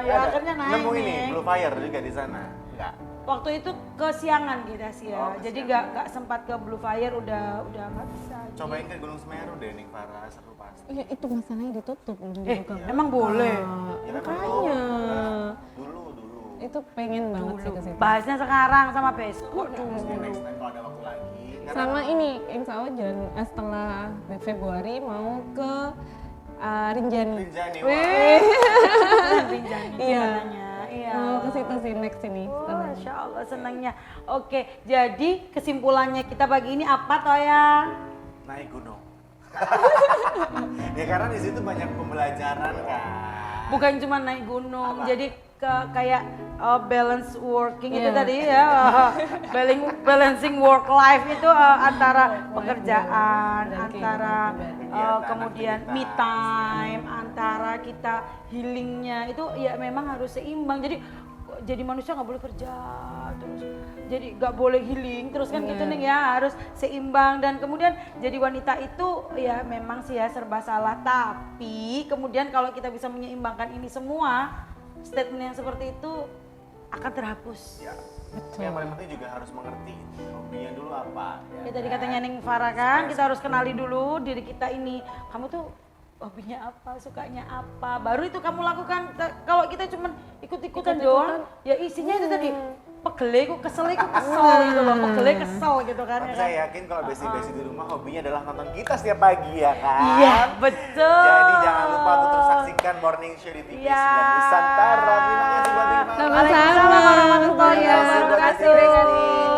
[SPEAKER 2] Ada.
[SPEAKER 3] akhirnya naik
[SPEAKER 2] Nemu ini
[SPEAKER 3] nih.
[SPEAKER 2] Blue Fire juga di sana. Enggak.
[SPEAKER 3] Waktu itu kesiangan kita sih ya,
[SPEAKER 2] Oh,
[SPEAKER 3] jadi
[SPEAKER 2] kesiangan.
[SPEAKER 3] nggak sempat ke Blue Fire, udah nggak bisa.
[SPEAKER 2] Cobain ke Gunung Semeru deh Ning Farah, seru pasti.
[SPEAKER 5] Iya itu masalahnya ditutup belum dibuka.
[SPEAKER 3] Emang boleh?
[SPEAKER 2] Ya, memang
[SPEAKER 5] Makanya.
[SPEAKER 2] Dulu.
[SPEAKER 5] Itu pengen banget sih ke situ.
[SPEAKER 3] Bahasnya sekarang sama besok.
[SPEAKER 2] Mungkin next time kalau ada waktu lagi. Karena
[SPEAKER 5] Sama ini, insya Allah setelah Februari mau ke Rinjani.
[SPEAKER 2] Rinjani,
[SPEAKER 5] Wih.
[SPEAKER 3] Rinjani
[SPEAKER 5] Iya.
[SPEAKER 3] katanya. Iya.
[SPEAKER 5] Mau ke situ sih next ini.
[SPEAKER 3] Oh,
[SPEAKER 5] setelah.
[SPEAKER 3] Masya Allah senangnya. Oke, jadi kesimpulannya kita pagi ini apa toh ya?
[SPEAKER 2] naik gunung. Ya karena di situ banyak pembelajaran kan.
[SPEAKER 3] Bukan cuma naik gunung, jadi kayak balance working itu
[SPEAKER 5] Iya.
[SPEAKER 3] tadi ya, balancing work life itu antara pekerjaan,
[SPEAKER 5] dan
[SPEAKER 3] antara
[SPEAKER 2] kehidupan.
[SPEAKER 3] kemudian me time, antara kita healingnya itu ya memang harus seimbang. Jadi manusia nggak boleh kerja terus, jadi nggak boleh healing terus kan gitu nih ya, harus seimbang. Dan kemudian jadi wanita itu ya memang sih ya serba salah, tapi kemudian kalau kita bisa menyeimbangkan ini semua, statement yang seperti itu akan terhapus.
[SPEAKER 2] Ya. Yang paling penting juga harus mengerti hobinya dulu apa.
[SPEAKER 3] Ya tadi katanya Neng Farah kan, kita harus kenali dulu diri kita ini. Kamu tuh hobinya apa, sukanya apa. Baru itu kamu lakukan. Kalau kita cuman ikut-ikutan doang, ya isinya itu tadi. Pegele ku kesel gitu loh, pegele kesel gitu kan.
[SPEAKER 2] Tapi
[SPEAKER 3] Ya
[SPEAKER 2] saya
[SPEAKER 3] kan?
[SPEAKER 2] yakin kalau besi-besi di rumah hobinya adalah nonton kita setiap pagi ya kan?
[SPEAKER 3] Iya, betul.
[SPEAKER 2] Jadi jangan lupa untuk terus saksikan Morning Show di TV9
[SPEAKER 3] Iya.
[SPEAKER 2] Nusantara. Terima kasih buat Iqbal.
[SPEAKER 5] Sama-sama.
[SPEAKER 3] Waalaikumsalam warahmatullahi
[SPEAKER 2] Terima kasih buat
[SPEAKER 3] wabarakatuh.
[SPEAKER 2] Desi Rizky.